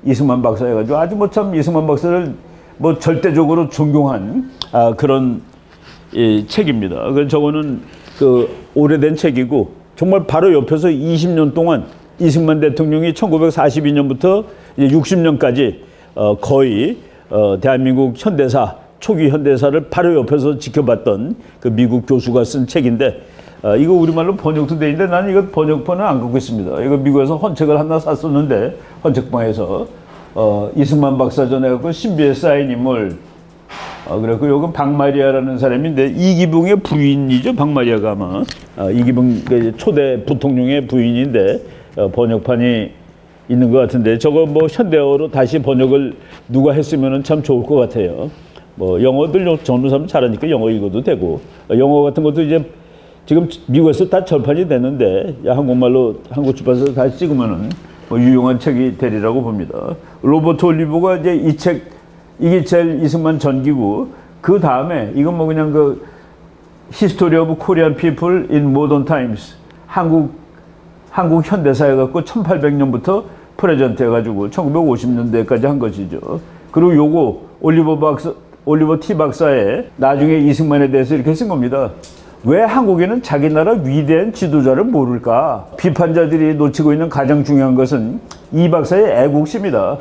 이승만 박사 해가지고 아주 뭐 참 이승만 박사를 뭐 절대적으로 존경한 그런 책입니다. 그래서 저거는 그 오래된 책이고 정말 바로 옆에서 20년 동안 이승만 대통령이 1942년부터 60년까지 거의 대한민국 현대사 초기 현대사를 바로 옆에서 지켜봤던 그 미국 교수가 쓴 책인데 이거 우리말로 번역도 돼 있는데 나는 이거 번역본은 안 갖고 있습니다. 이거 미국에서 헌책을 하나 샀었는데 헌책방에서 이승만 박사 전에 갖고 신비에 쌓인 인물 그래서 요건 박마리아라는 사람인데 이기붕의 부인이죠. 박마리아가 아마 이기붕 초대 부통령의 부인인데 번역판이 있는 것 같은데 저거 뭐 현대어로 다시 번역을 누가 했으면 참 좋을 것 같아요. 뭐 영어들 전문 사람 잘하니까 영어 읽어도 되고 영어 같은 것도 이제 지금 미국에서 다 절판이 됐는데 한국말로 한국 출판사에서 다시 찍으면은 뭐 유용한 책이 되리라고 봅니다. 로버트 올리버가 이제 이 책 이게 제일 이승만 전기고 그 다음에 이건 뭐 그냥 그 History of Korean People in Modern Times 한국 현대사에 갖고 1800년부터 프레젠트 해가지고 1950년대까지 한 것이죠. 그리고 요거 올리버 T 박사의 나중에 이승만에 대해서 이렇게 쓴 겁니다. 왜 한국인은 자기 나라 위대한 지도자를 모를까? 비판자들이 놓치고 있는 가장 중요한 것은 이 박사의 애국심이다.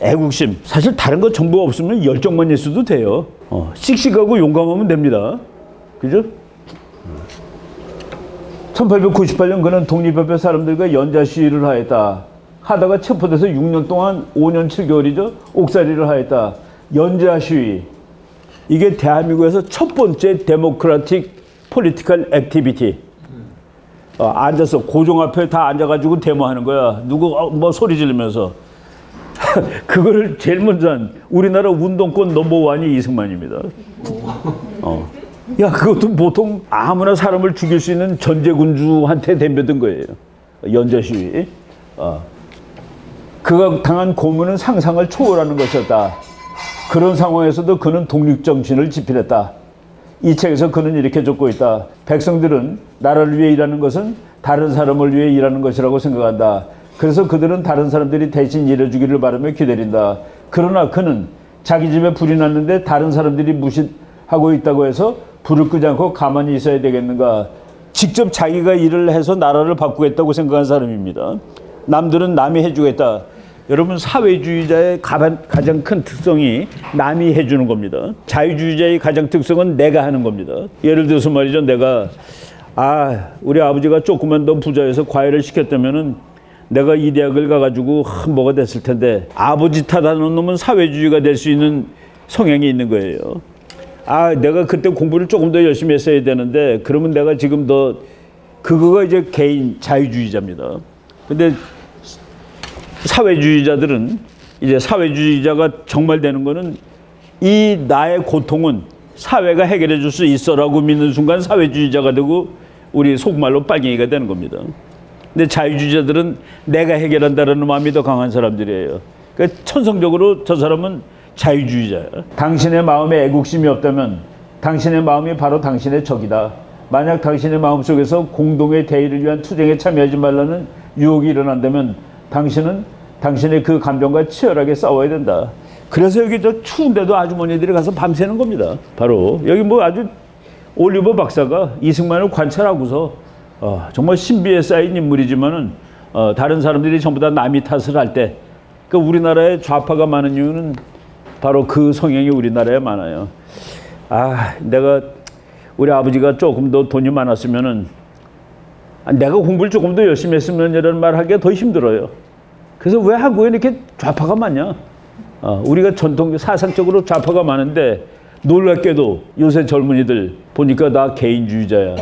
애국심. 사실 다른 거 전부 없으면 열정만 있어도 돼요. 씩씩하고 용감하면 됩니다. 그죠? 1898년 그는 독립협회 사람들과 연자 시위를 하였다. 하다가 체포돼서 6년 동안 5년 7개월이죠. 옥살이를 하였다. 연자 시위. 이게 대한민국에서 첫 번째 데모크라틱 폴리티컬 액티비티. 앉아서 고종 앞에 다 앉아가지고 데모하는 거야. 누구 뭐 소리 지르면서. 그거를 제일 먼저 한 우리나라 운동권 넘버원이 이승만입니다. 야, 그것도 보통 아무나 사람을 죽일 수 있는 전제군주한테 덤벼든 거예요. 연자 시위. 그가 당한 고문은 상상을 초월하는 것이었다. 그런 상황에서도 그는 독립정신을 지필했다. 이 책에서 그는 이렇게 적고 있다. 백성들은 나라를 위해 일하는 것은 다른 사람을 위해 일하는 것이라고 생각한다. 그래서 그들은 다른 사람들이 대신 일해주기를 바라며 기다린다. 그러나 그는 자기 집에 불이 났는데 다른 사람들이 무시하고 있다고 해서 불을 끄지 않고 가만히 있어야 되겠는가. 직접 자기가 일을 해서 나라를 바꾸겠다고 생각한 사람입니다. 남들은 남이 해주겠다. 여러분, 사회주의자의 가장 큰 특성이 남이 해주는 겁니다. 자유주의자의 가장 특성은 내가 하는 겁니다. 예를 들어서 말이죠. 내가 우리 아버지가 조금만 더 부자여서 과외를 시켰다면은 내가 이 대학을 가가지고 뭐가 됐을 텐데, 아버지 탓하는 놈은 사회주의가 될 수 있는 성향이 있는 거예요. 내가 그때 공부를 조금 더 열심히 했어야 되는데 그러면 내가 지금 더 그거가 이제 개인 자유주의자입니다. 근데 사회주의자들은 이제 사회주의자가 정말 되는 거는 이 나의 고통은 사회가 해결해 줄 수 있어라고 믿는 순간 사회주의자가 되고 우리 속말로 빨갱이가 되는 겁니다. 근데 자유주의자들은 내가 해결한다는 마음이 더 강한 사람들이에요. 그러니까 천성적으로 저 사람은 자유주의자야. 당신의 마음에 애국심이 없다면 당신의 마음이 바로 당신의 적이다. 만약 당신의 마음속에서 공동의 대의를 위한 투쟁에 참여하지 말라는 유혹이 일어난다면 당신은 당신의 그 감정과 치열하게 싸워야 된다. 그래서 여기 저 추운데도 아주머니들이 가서 밤새는 겁니다. 바로 여기 뭐 아주 올리버 박사가 이승만을 관찰하고서 정말 신비에 쌓인 인물이지만은 다른 사람들이 전부 다 남이 탓을 할 때 그러니까 우리나라에 좌파가 많은 이유는 바로 그 성향이 우리나라에 많아요. 내가 우리 아버지가 조금 더 돈이 많았으면은 내가 공부를 조금 더 열심히 했으면 이런 말 하기가 더 힘들어요. 그래서 왜 한국에 이렇게 좌파가 많냐? 우리가 전통 사상적으로 좌파가 많은데 놀랍게도 요새 젊은이들 보니까 나 개인주의자야.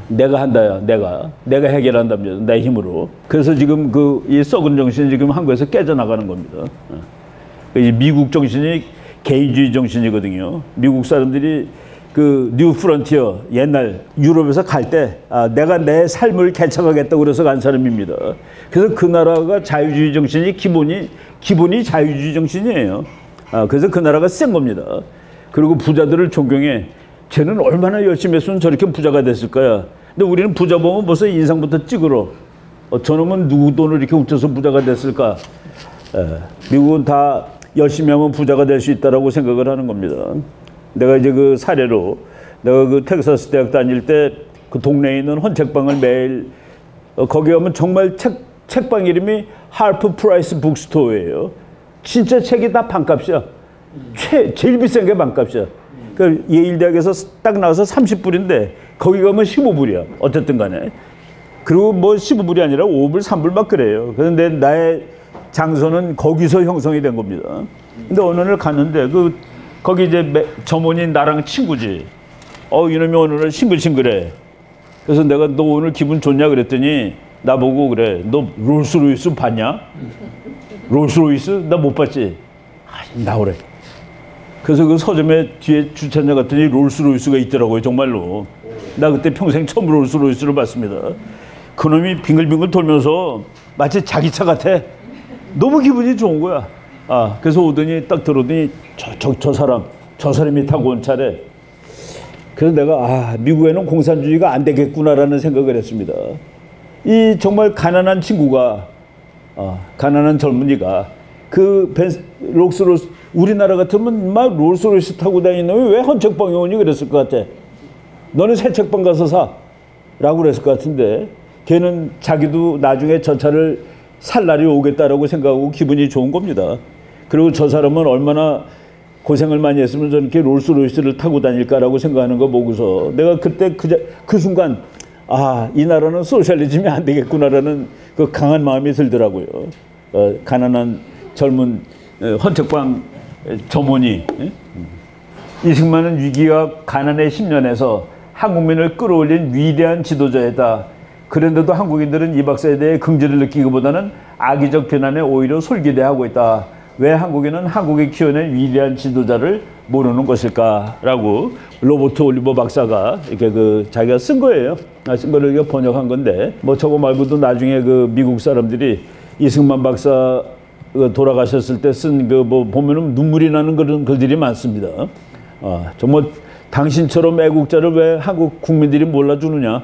내가 한다야. 내가 해결한답니다. 내 힘으로. 그래서 지금 이 썩은 정신이 지금 한국에서 깨져나가는 겁니다. 이 미국 정신이 개인주의 정신이거든요. 미국 사람들이 그 뉴 프론티어 옛날 유럽에서 갈 때 내가 내 삶을 개척하겠다고 그래서 간 사람입니다. 그래서 그 나라가 자유주의 정신이 기본이 자유주의 정신이에요. 그래서 그 나라가 센 겁니다. 그리고 부자들을 존경해. 쟤는 얼마나 열심히 했으면 저렇게 부자가 됐을 거야. 근데 우리는 부자 보면 벌써 인상부터 찌그러. 저놈은 누구 돈을 이렇게 훔쳐서 부자가 됐을까? 미국은 다 열심히 하면 부자가 될 수 있다라고 생각을 하는 겁니다. 내가 이제 그 사례로 내가 그 텍사스 대학 다닐 때 그 동네에 있는 헌책방을 매일 거기 가면 정말 책방 이름이 할프 프라이스 북스토어예요. 진짜 책이 다 반값이야. 제일 비싼 게 반값이야. 그러니까 예일대학에서 딱 나와서 30불인데 거기 가면 15불이야. 어쨌든 간에. 그리고 뭐 15불이 아니라 5불, 3불 막 그래요. 그런데 나의 장소는 거기서 형성이 된 겁니다. 근데 어느 날 갔는데 그 거기 이제 점원이 나랑 친구지. 이놈이 오늘은 싱글싱글해. 그래서 내가 너 오늘 기분 좋냐 그랬더니 나보고 그래. 너 롤스로이스 봤냐? 롤스로이스? 나 못 봤지. 나오래. 그래서 그 서점에 뒤에 주차장 갔더니 롤스로이스가 있더라고요. 정말로. 나 그때 평생 처음 롤스로이스를 봤습니다. 그놈이 빙글빙글 돌면서 마치 자기 차 같아. 너무 기분이 좋은 거야. 그래서 오더니 딱 들어오더니 저 사람이 타고 온 차래. 그래서 내가 미국에는 공산주의가 안 되겠구나라는 생각을 했습니다. 이 정말 가난한 친구가 가난한 젊은이가 그 롤스로이스 우리나라 같으면 막 롤스로이스 타고 다니는 놈이 왜 헌책방에 오니 그랬을 것 같아. 너는 새 책방 가서 사 라고 그랬을 것 같은데 걔는 자기도 나중에 저 차를 살 날이 오겠다라고 생각하고 기분이 좋은 겁니다. 그리고 저 사람은 얼마나 고생을 많이 했으면 저렇게 롤스로이스를 타고 다닐까라고 생각하는 거 보고서 내가 그때 그 순간 이 나라는 소셜리즘이 안 되겠구나라는 그 강한 마음이 들더라고요. 가난한 젊은 헌책방 점원이 이승만은 위기와 가난의 10년에서 한국민을 끌어올린 위대한 지도자이다. 그런데도 한국인들은 이 박사에 대해 긍지를 느끼기보다는 악의적 비난에 오히려 솔깃해하고 있다. 왜 한국인은 한국이 키워낸 위대한 지도자를 모르는 것일까라고 로버트 올리버 박사가 이렇게 자기가 쓴 거예요. 쓴 거를 이렇게 번역한 건데 뭐 저거 말고도 나중에 그 미국 사람들이 이승만 박사 돌아가셨을 때 쓴 뭐 보면은 눈물이 나는 그런 글들이 많습니다. 정말 당신처럼 애국자를 왜 한국 국민들이 몰라주느냐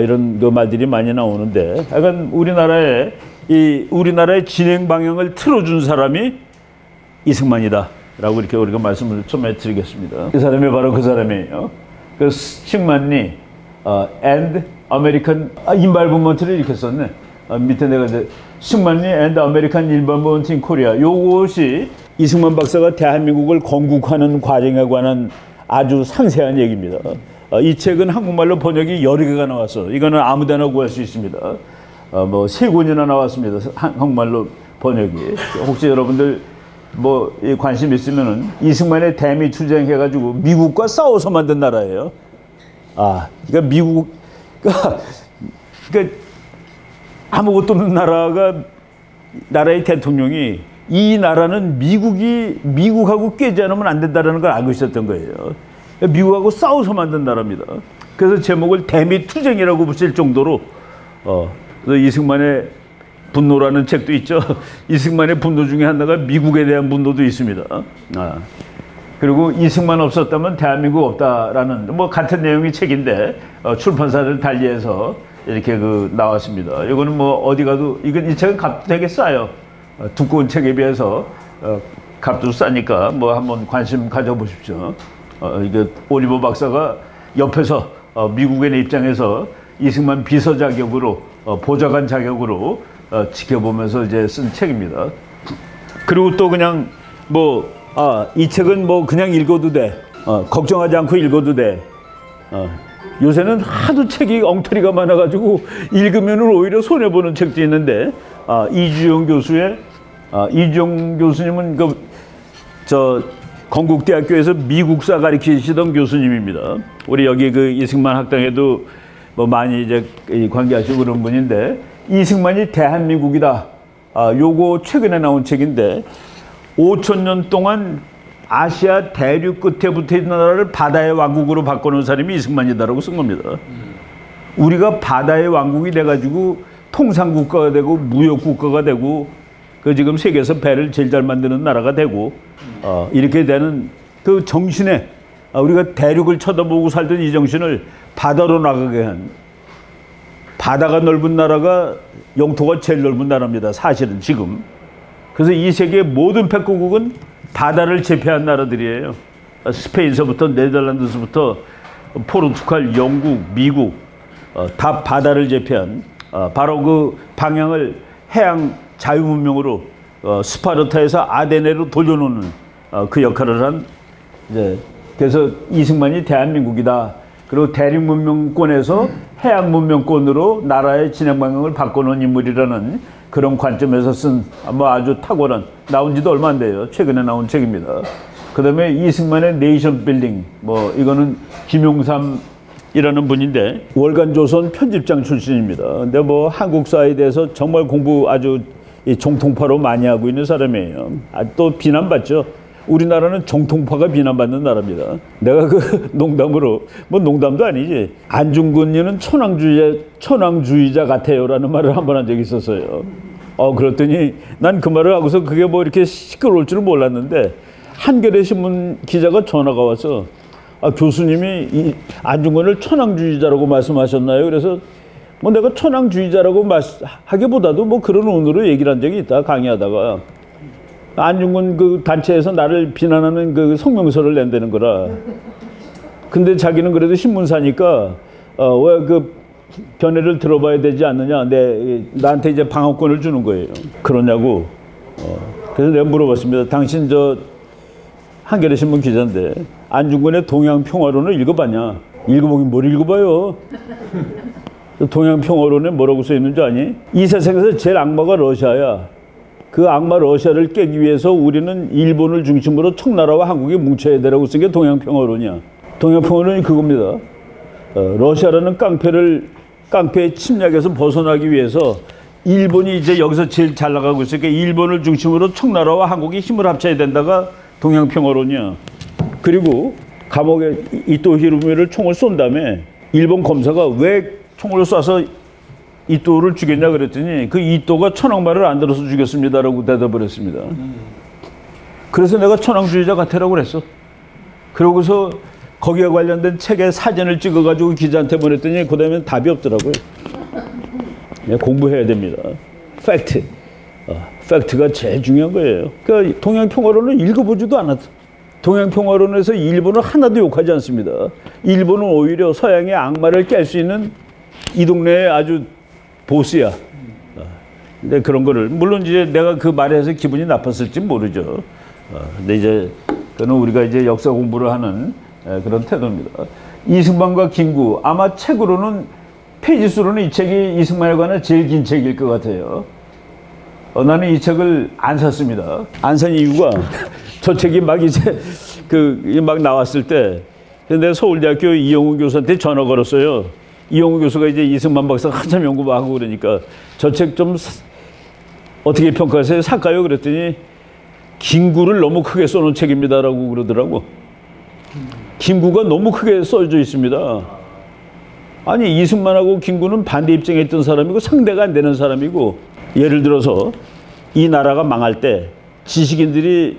이런 그 말들이 많이 나오는데 약간 우리나라의 진행 방향을 틀어준 사람이 이승만이다라고 이렇게 우리가 말씀을 좀 해드리겠습니다. 이 사람이 바로 그 사람이에요. 그 싱만리 and American 인발부먼트를 이렇게 썼네. 밑에 내가 이제 싱만리 and American 인발부먼트 in Korea 요것이 이승만 박사가 대한민국을 건국하는 과정에 관한 아주 상세한 얘기입니다. 이 책은 한국말로 번역이 여러 개가 나왔어. 이거는 아무데나 구할 수 있습니다. 뭐 3권이나 나왔습니다. 한국말로 번역이. 혹시 여러분들 뭐 관심 있으면은 이승만의 대미 투쟁해가지고 미국과 싸워서 만든 나라예요. 그러니까 그러니까 아무것도 없는 나라의 대통령이 이 나라는 미국하고 깨지 않으면 안 된다는 걸 알고 있었던 거예요. 미국하고 싸워서 만든 나라입니다. 그래서 제목을 대미 투쟁이라고 붙일 정도로 이승만의 분노라는 책도 있죠. 이승만의 분노 중에 하나가 미국에 대한 분노도 있습니다. 그리고 이승만 없었다면 대한민국 없다라는 뭐 같은 내용의 책인데 출판사를 달리해서 이렇게 나왔습니다. 이거는 뭐 어디 가도 이 책은 값도 되게 싸요. 두꺼운 책에 비해서 값도 싸니까 뭐 한번 관심 가져보십시오. 이게 올리버 박사가 옆에서 미국인의 입장에서 이승만 비서 자격으로 보좌관 자격으로 지켜보면서 이제 쓴 책입니다. 그리고 또 그냥 이 책은 뭐 그냥 읽어도 돼. 걱정하지 않고 읽어도 돼. 요새는 하도 책이 엉터리가 많아가지고 읽으면 오히려 손해보는 책도 있는데 이주영 교수님은 건국대학교에서 미국사 가르치시던 교수님입니다. 우리 여기 이승만 학당에도 뭐 많이 이제 관계하시고 그런 분인데 이승만이 대한민국이다. 요거 최근에 나온 책인데 5,000년 동안 아시아 대륙 끝에 붙어있는 나라를 바다의 왕국으로 바꿔놓은 사람이 이승만이다라고 쓴 겁니다. 우리가 바다의 왕국이 돼가지고 통상국가가 되고 무역국가가 되고 지금 세계에서 배를 제일 잘 만드는 나라가 되고 이렇게 되는 그 정신에 우리가 대륙을 쳐다보고 살던 이 정신을 바다로 나가게 한 바다가 넓은 나라가 영토가 제일 넓은 나라입니다. 사실은 지금. 그래서 이 세계의 모든 패권국은 바다를 제패한 나라들이에요. 스페인서부터 네덜란드서부터 포르투갈, 영국, 미국 다 바다를 제패한 바로 그 방향을 해양 자유문명으로 스파르타에서 아데네로 돌려놓는 그 역할을 한 그래서 이승만이 대한민국이다. 그리고 대륙문명권에서 해양문명권으로 나라의 진행 방향을 바꿔놓은 인물이라는 그런 관점에서 쓴 아주 탁월한 나온 지도 얼마 안 돼요. 최근에 나온 책입니다. 그다음에 이승만의 네이션 빌딩, 뭐 이거는 김용삼이라는 분인데 월간조선 편집장 출신입니다. 근데 뭐 한국사에 대해서 정말 공부 아주 정통파로 많이 하고 있는 사람이에요. 또 비난받죠. 우리나라는 정통파가 비난받는 나라입니다. 내가 그 농담으로, 뭐 농담도 아니지, 안중근이는 천황주의자 같아요라는 말을 한 번 한 적이 있었어요. 그랬더니 난 그 말을 하고서 그게 뭐 이렇게 시끄러울 줄은 몰랐는데 한겨레 신문 기자가 전화가 와서 교수님이 이 안중근을 천황주의자라고 말씀하셨나요? 그래서 뭐 내가 천황주의자라고 하기보다도 뭐 그런 의도로 얘기를 한 적이 있다, 강의하다가. 안중근 그 단체에서 나를 비난하는 그 성명서를 낸다는 거라. 근데 자기는 그래도 신문사니까 왜 그 견해를 들어봐야 되지 않느냐. 나한테 이제 방어권을 주는 거예요. 그러냐고. 그래서 내가 물어봤습니다. 당신 한겨레 신문 기자인데 안중근의 동양평화론을 읽어봤냐? 읽어보긴 뭘 읽어봐요. 동양평화론에 뭐라고 써 있는 줄 아니? 이 세상에서 제일 악마가 러시아야. 그 악마 러시아를 깨기 위해서 우리는 일본을 중심으로 청나라와 한국이 뭉쳐야 되라고 쓴 게 동양평화론이야. 동양평화론이 그겁니다. 러시아라는 깡패의 침략에서 벗어나기 위해서 일본이 이제 여기서 제일 잘 나가고 있으니까 일본을 중심으로 청나라와 한국이 힘을 합쳐야 된다가 동양평화론이야. 그리고 감옥에 이토 히로부미를 총을 쏜 다음에 일본 검사가 왜 총을 쏴서 이토를 죽였냐 그랬더니 그 이토가 천황말을 안 들어서 죽였습니다라고 대답을 했습니다. 그래서 내가 천황주의자 같아라고 그랬어. 그러고서 거기에 관련된 책에 사진을 찍어가지고 기자한테 보냈더니 그 다음엔 답이 없더라고요. 공부해야 됩니다. 팩트. 팩트가 제일 중요한 거예요. 그러니까 동양평화론을 읽어보지도 않았어. 동양평화론에서 일본을 하나도 욕하지 않습니다. 일본은 오히려 서양의 악마를 깰 수 있는 이 동네의 아주 보스야. 근데 그런 거를 물론 이제 내가 그 말해서 기분이 나빴을지 모르죠. 근데 이제 그는 우리가 이제 역사 공부를 하는 그런 태도입니다. 이승만과 김구, 아마 책으로는 페이지 수로는 이 책이 이승만에 관한 제일 긴 책일 것 같아요. 나는 이 책을 안 샀습니다. 안 산 이유가 저 책이 막 이제 막 나왔을 때 내가 서울대학교 이영우 교수한테 전화 걸었어요. 이영우 교수가 이제 이승만 박사 한참 연구하고 그러니까 저 책 좀 어떻게 평가하세요? 살까요? 그랬더니 김구를 너무 크게 써놓은 책입니다라고 그러더라고. 김구가 너무 크게 써져 있습니다. 아니 이승만하고 김구는 반대 입장에 있던 사람이고 상대가 안 되는 사람이고, 예를 들어서 이 나라가 망할 때 지식인들이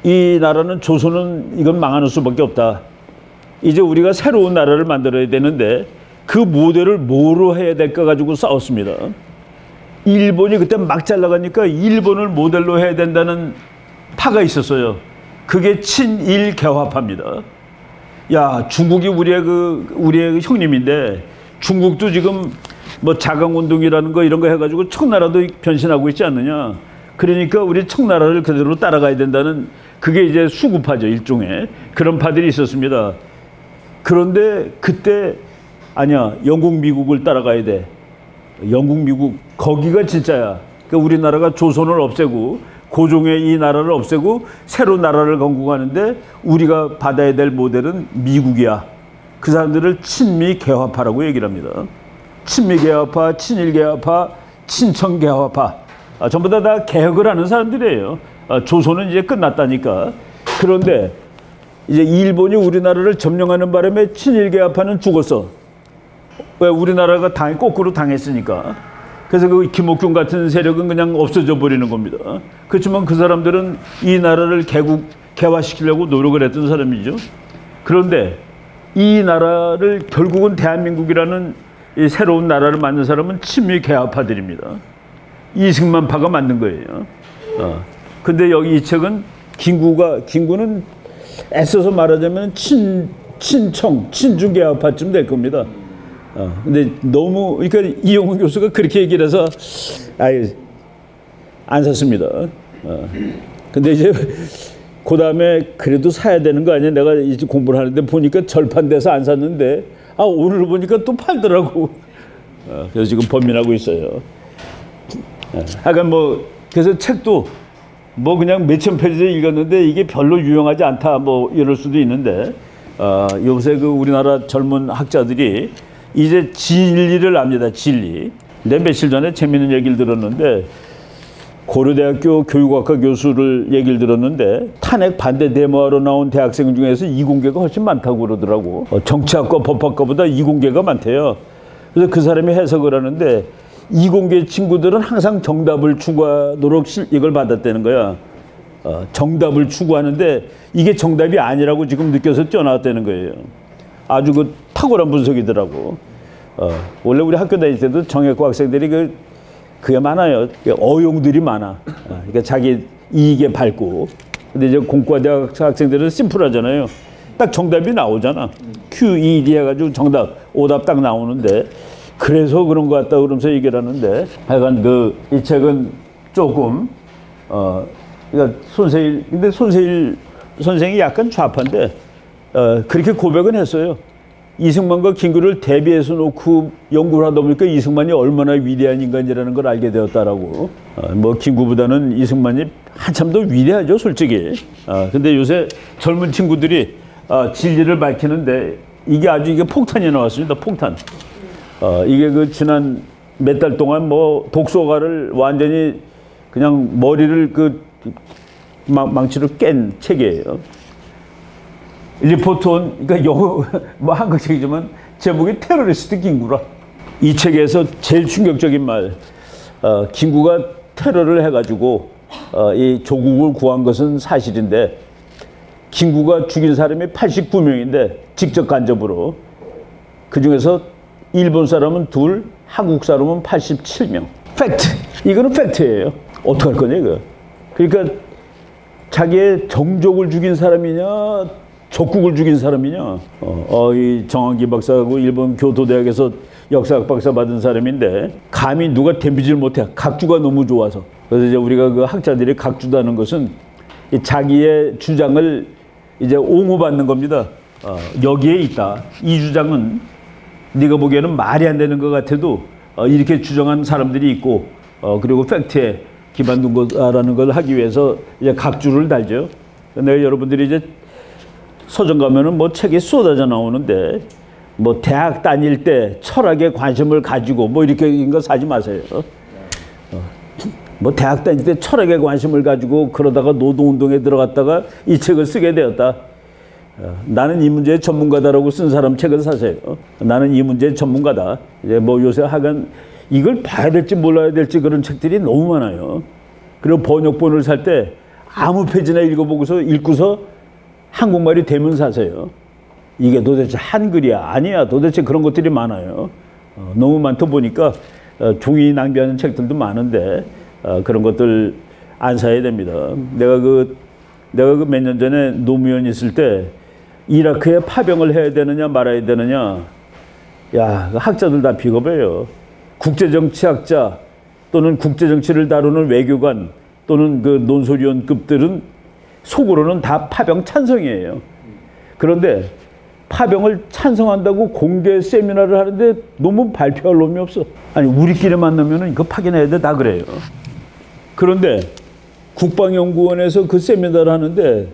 이 나라는 조선은 이건 망하는 수밖에 없다. 이제 우리가 새로운 나라를 만들어야 되는데 그 모델을 뭐로 해야 될까 가지고 싸웠습니다. 일본이 그때 막 잘 나가니까 일본을 모델로 해야 된다는 파가 있었어요. 그게 친일 개화파입니다. 야, 중국이 우리의 형님인데 중국도 지금 뭐 자강운동이라는 거 이런 거 해가지고 청나라도 변신하고 있지 않느냐. 그러니까 우리 청나라를 그대로 따라가야 된다는, 그게 이제 수구파죠. 일종의 그런 파들이 있었습니다. 그런데 그때 아니야, 영국 미국을 따라가야 돼. 영국 미국 거기가 진짜야. 그러니까 우리나라가 조선을 없애고 고종의 이 나라를 없애고 새로 나라를 건국하는데 우리가 받아야 될 모델은 미국이야. 그 사람들을 친미 개화파라고 얘기를 합니다. 친미 개화파, 친일 개화파, 친청 개화파, 전부 다 개혁을 하는 사람들이에요. 조선은 이제 끝났다니까. 그런데 이제 일본이 우리나라를 점령하는 바람에 친일 개화파는 죽었어. 왜? 우리나라가 거꾸로 당했으니까. 그래서 그 김옥균 같은 세력은 그냥 없어져 버리는 겁니다. 그렇지만 그 사람들은 이 나라를 개화시키려고 노력을 했던 사람이죠. 그런데 이 나라를 결국은 대한민국이라는 이 새로운 나라를 만든 사람은 친미 개화파들입니다. 이승만파가 만든 거예요. 근데 여기 이 책은 김구는 애써서 말하자면 친청, 친중 개화파쯤 될 겁니다. 근데 너무, 그러니까 이용훈 교수가 그렇게 얘기를 해서 안 샀습니다. 근데 이제 그 다음에 그래도 사야 되는 거 아니야? 내가 이제 공부를 하는데 보니까 절판돼서 안 샀는데 오늘 보니까 또 팔더라고. 그래서 지금 번민하고 있어요. 하여간 뭐 그래서 책도 뭐 그냥 몇천 페이지 읽었는데 이게 별로 유용하지 않다 뭐 이럴 수도 있는데 요새 그 우리나라 젊은 학자들이 이제 진리를 압니다. 진리. 근데 며칠 전에 재미있는 얘기를 들었는데 고려대학교 교육학과 교수를 얘기를 들었는데 탄핵 반대 데모하러 나온 대학생 중에서 이공계가 훨씬 많다고 그러더라고. 정치학과 법학과보다 이공계가 많대요. 그래서 그 사람이 해석을 하는데 이공계 친구들은 항상 정답을 추구하도록 이걸 받았다는 거야. 정답을 추구하는데 이게 정답이 아니라고 지금 느껴서 뛰어나왔다는 거예요. 아주 그 탁월한 분석이더라고. 원래 우리 학교 다닐 때도 정예과 학생들이 그게 많아요. 어용들이 많아. 그러니까 자기 이익에 밟고. 근데 이제 공과대학 학생들은 심플하잖아요. 딱 정답이 나오잖아. QED 해가지고 정답, 오답 딱 나오는데 그래서 그런 것 같다 그러면서 얘기를 하는데 하여간 이 책은 조금 그러니까 근데 손세일 선생이 약간 좌파인데 그렇게 고백은 했어요. 이승만과 김구를 대비해서 놓고 연구를 하다 보니까 이승만이 얼마나 위대한 인간이라는 걸 알게 되었다라고. 뭐 김구보다는 이승만이 한참 더 위대하죠, 솔직히. 근데 요새 젊은 친구들이 진리를 밝히는데 이게 폭탄이 나왔습니다. 폭탄. 이게 그 지난 몇 달 동안 뭐 독서가를 완전히 그냥 머리를 망치로 깬 책이에요. 리포트온, 그러니까 영어 뭐 한국 책이지만 제목이 테러리스트 김구라. 이 책에서 제일 충격적인 말, 김구가 테러를 해가지고 이 조국을 구한 것은 사실인데 김구가 죽인 사람이 89명인데 직접 간접으로 그 중에서 일본 사람은 2, 한국 사람은 87명. 팩트. 이거는 팩트예요. 어떡할 거냐 이거. 그러니까 자기의 정족을 죽인 사람이냐 적국을 죽인 사람이냐. 이 정한기 박사하고 일본 교토대학에서 역사학 박사 받은 사람인데 감히 누가 덤비질 못해. 각주가 너무 좋아서. 그래서 이제 우리가 그 학자들이 각주다는 것은 자기의 주장을 이제 옹호받는 겁니다. 여기에 있다. 이 주장은 네가 보기에는 말이 안 되는 것 같아도 이렇게 주장한 사람들이 있고 그리고 팩트에 기반둔 거라는 걸 하기 위해서 이제 각주를 달죠. 내가 여러분들이 이제 서점 가면은 뭐 책이 쏟아져 나오는데 뭐 대학 다닐 때 철학에 관심을 가지고 뭐 이렇게 거 사지 마세요. 뭐 대학 다닐 때 철학에 관심을 가지고 그러다가 노동운동에 들어갔다가 이 책을 쓰게 되었다. 나는 이 문제의 전문가다라고 쓴 사람 책을 사세요. 나는 이 문제의 전문가다. 이제 뭐 요새 하간 이걸 봐야 될지 몰라야 될지 그런 책들이 너무 많아요. 그리고 번역본을 살 때 아무 페이지나 읽고서 한국말이 되면 사세요. 이게 도대체 한글이야? 아니야. 도대체 그런 것들이 많아요. 너무 많다 보니까 종이 낭비하는 책들도 많은데 그런 것들 안 사야 됩니다. 내가 그 몇 년 전에 노무현 있을 때 이라크에 파병을 해야 되느냐 말아야 되느냐. 야, 학자들 다 비겁해요. 국제정치학자 또는 국제정치를 다루는 외교관 또는 그 논설위원급들은 속으로는 다 파병 찬성이에요. 그런데 파병을 찬성한다고 공개 세미나를 하는데 논문 발표할 놈이 없어. 아니 우리끼리 만나면은 이거 파견해야 돼 다 그래요. 그런데 국방연구원에서 그 세미나를 하는데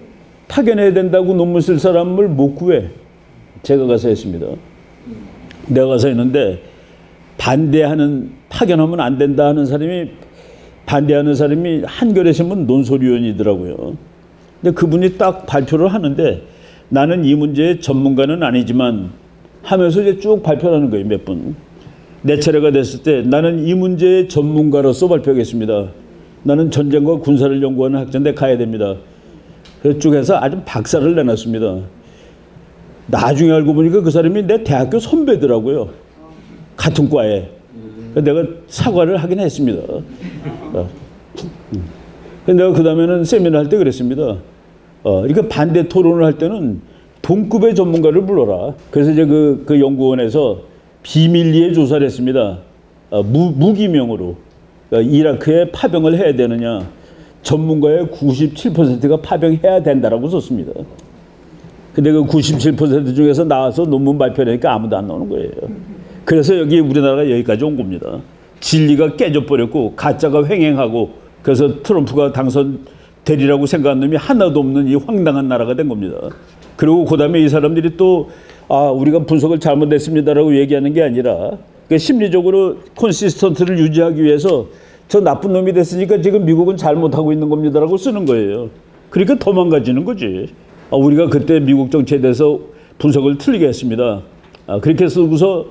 파견해야 된다고 논문 쓸 사람을 못 구해. 제가 가서 했습니다. 내가 가서 했는데 반대하는 파견하면 안 된다 하는 사람이 반대하는 사람이 한겨레 신문 논설위원이더라고요. 근데 그분이 딱 발표를 하는데 나는 이 문제의 전문가는 아니지만 하면서 이제 쭉 발표를 하는 거예요. 몇 분. 내 차례가 됐을 때 나는 이 문제의 전문가로서 발표하겠습니다. 나는 전쟁과 군사를 연구하는 학자인데 가야 됩니다. 그래서 쭉 해서 아주 박사를 내놨습니다. 나중에 알고 보니까 그 사람이 내 대학교 선배더라고요. 같은 과에. 내가 사과를 하긴 했습니다. 내가 그 다음에는 세미나 할 때 그랬습니다. 그러니까 반대 토론을 할 때는 동급의 전문가를 불러라. 그래서 이제 그 연구원에서 비밀리에 조사를 했습니다. 무기명으로. 그러니까 이라크에 파병을 해야 되느냐. 전문가의 97%가 파병해야 된다라고 썼습니다. 근데 그 97% 중에서 나와서 논문 발표하니까 아무도 안 나오는 거예요. 그래서 여기 우리나라가 여기까지 온 겁니다. 진리가 깨져버렸고 가짜가 횡행하고 그래서 트럼프가 되리라고 생각한 놈이 하나도 없는 이 황당한 나라가 된 겁니다. 그리고 그다음에 이 사람들이 또 우리가 분석을 잘못했습니다라고 얘기하는 게 아니라 그 심리적으로 콘시스턴트를 유지하기 위해서 저 나쁜 놈이 됐으니까 지금 미국은 잘못하고 있는 겁니다라고 쓰는 거예요. 그러니까 더 망가지는 거지. 우리가 그때 미국 정치에 대해서 분석을 틀리게 했습니다. 그렇게 쓰고서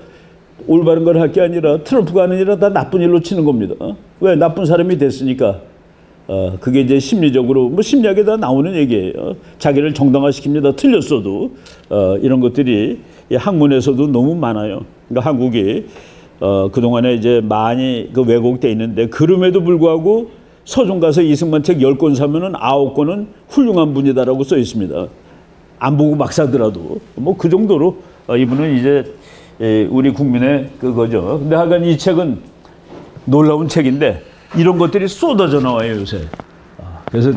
올바른 걸 할 게 아니라 트럼프가 하는 일은 다 나쁜 일로 치는 겁니다. 왜? 나쁜 사람이 됐으니까. 그게 이제 심리적으로 뭐 심리학에 다 나오는 얘기예요. 자기를 정당화시킵니다. 틀렸어도 이런 것들이 이 학문에서도 너무 많아요. 그러니까 한국이 그동안에 이제 많이 그 왜곡돼 있는데 그럼에도 불구하고 서점 가서 이승만 책 10권 사면은 9권은 훌륭한 분이다라고 써 있습니다. 안 보고 막 사더라도 뭐 그 정도로 이분은 이제 우리 국민의 그거죠. 근데 하여간 이 책은 놀라운 책인데 이런 것들이 쏟아져 나와요 요새. 그래서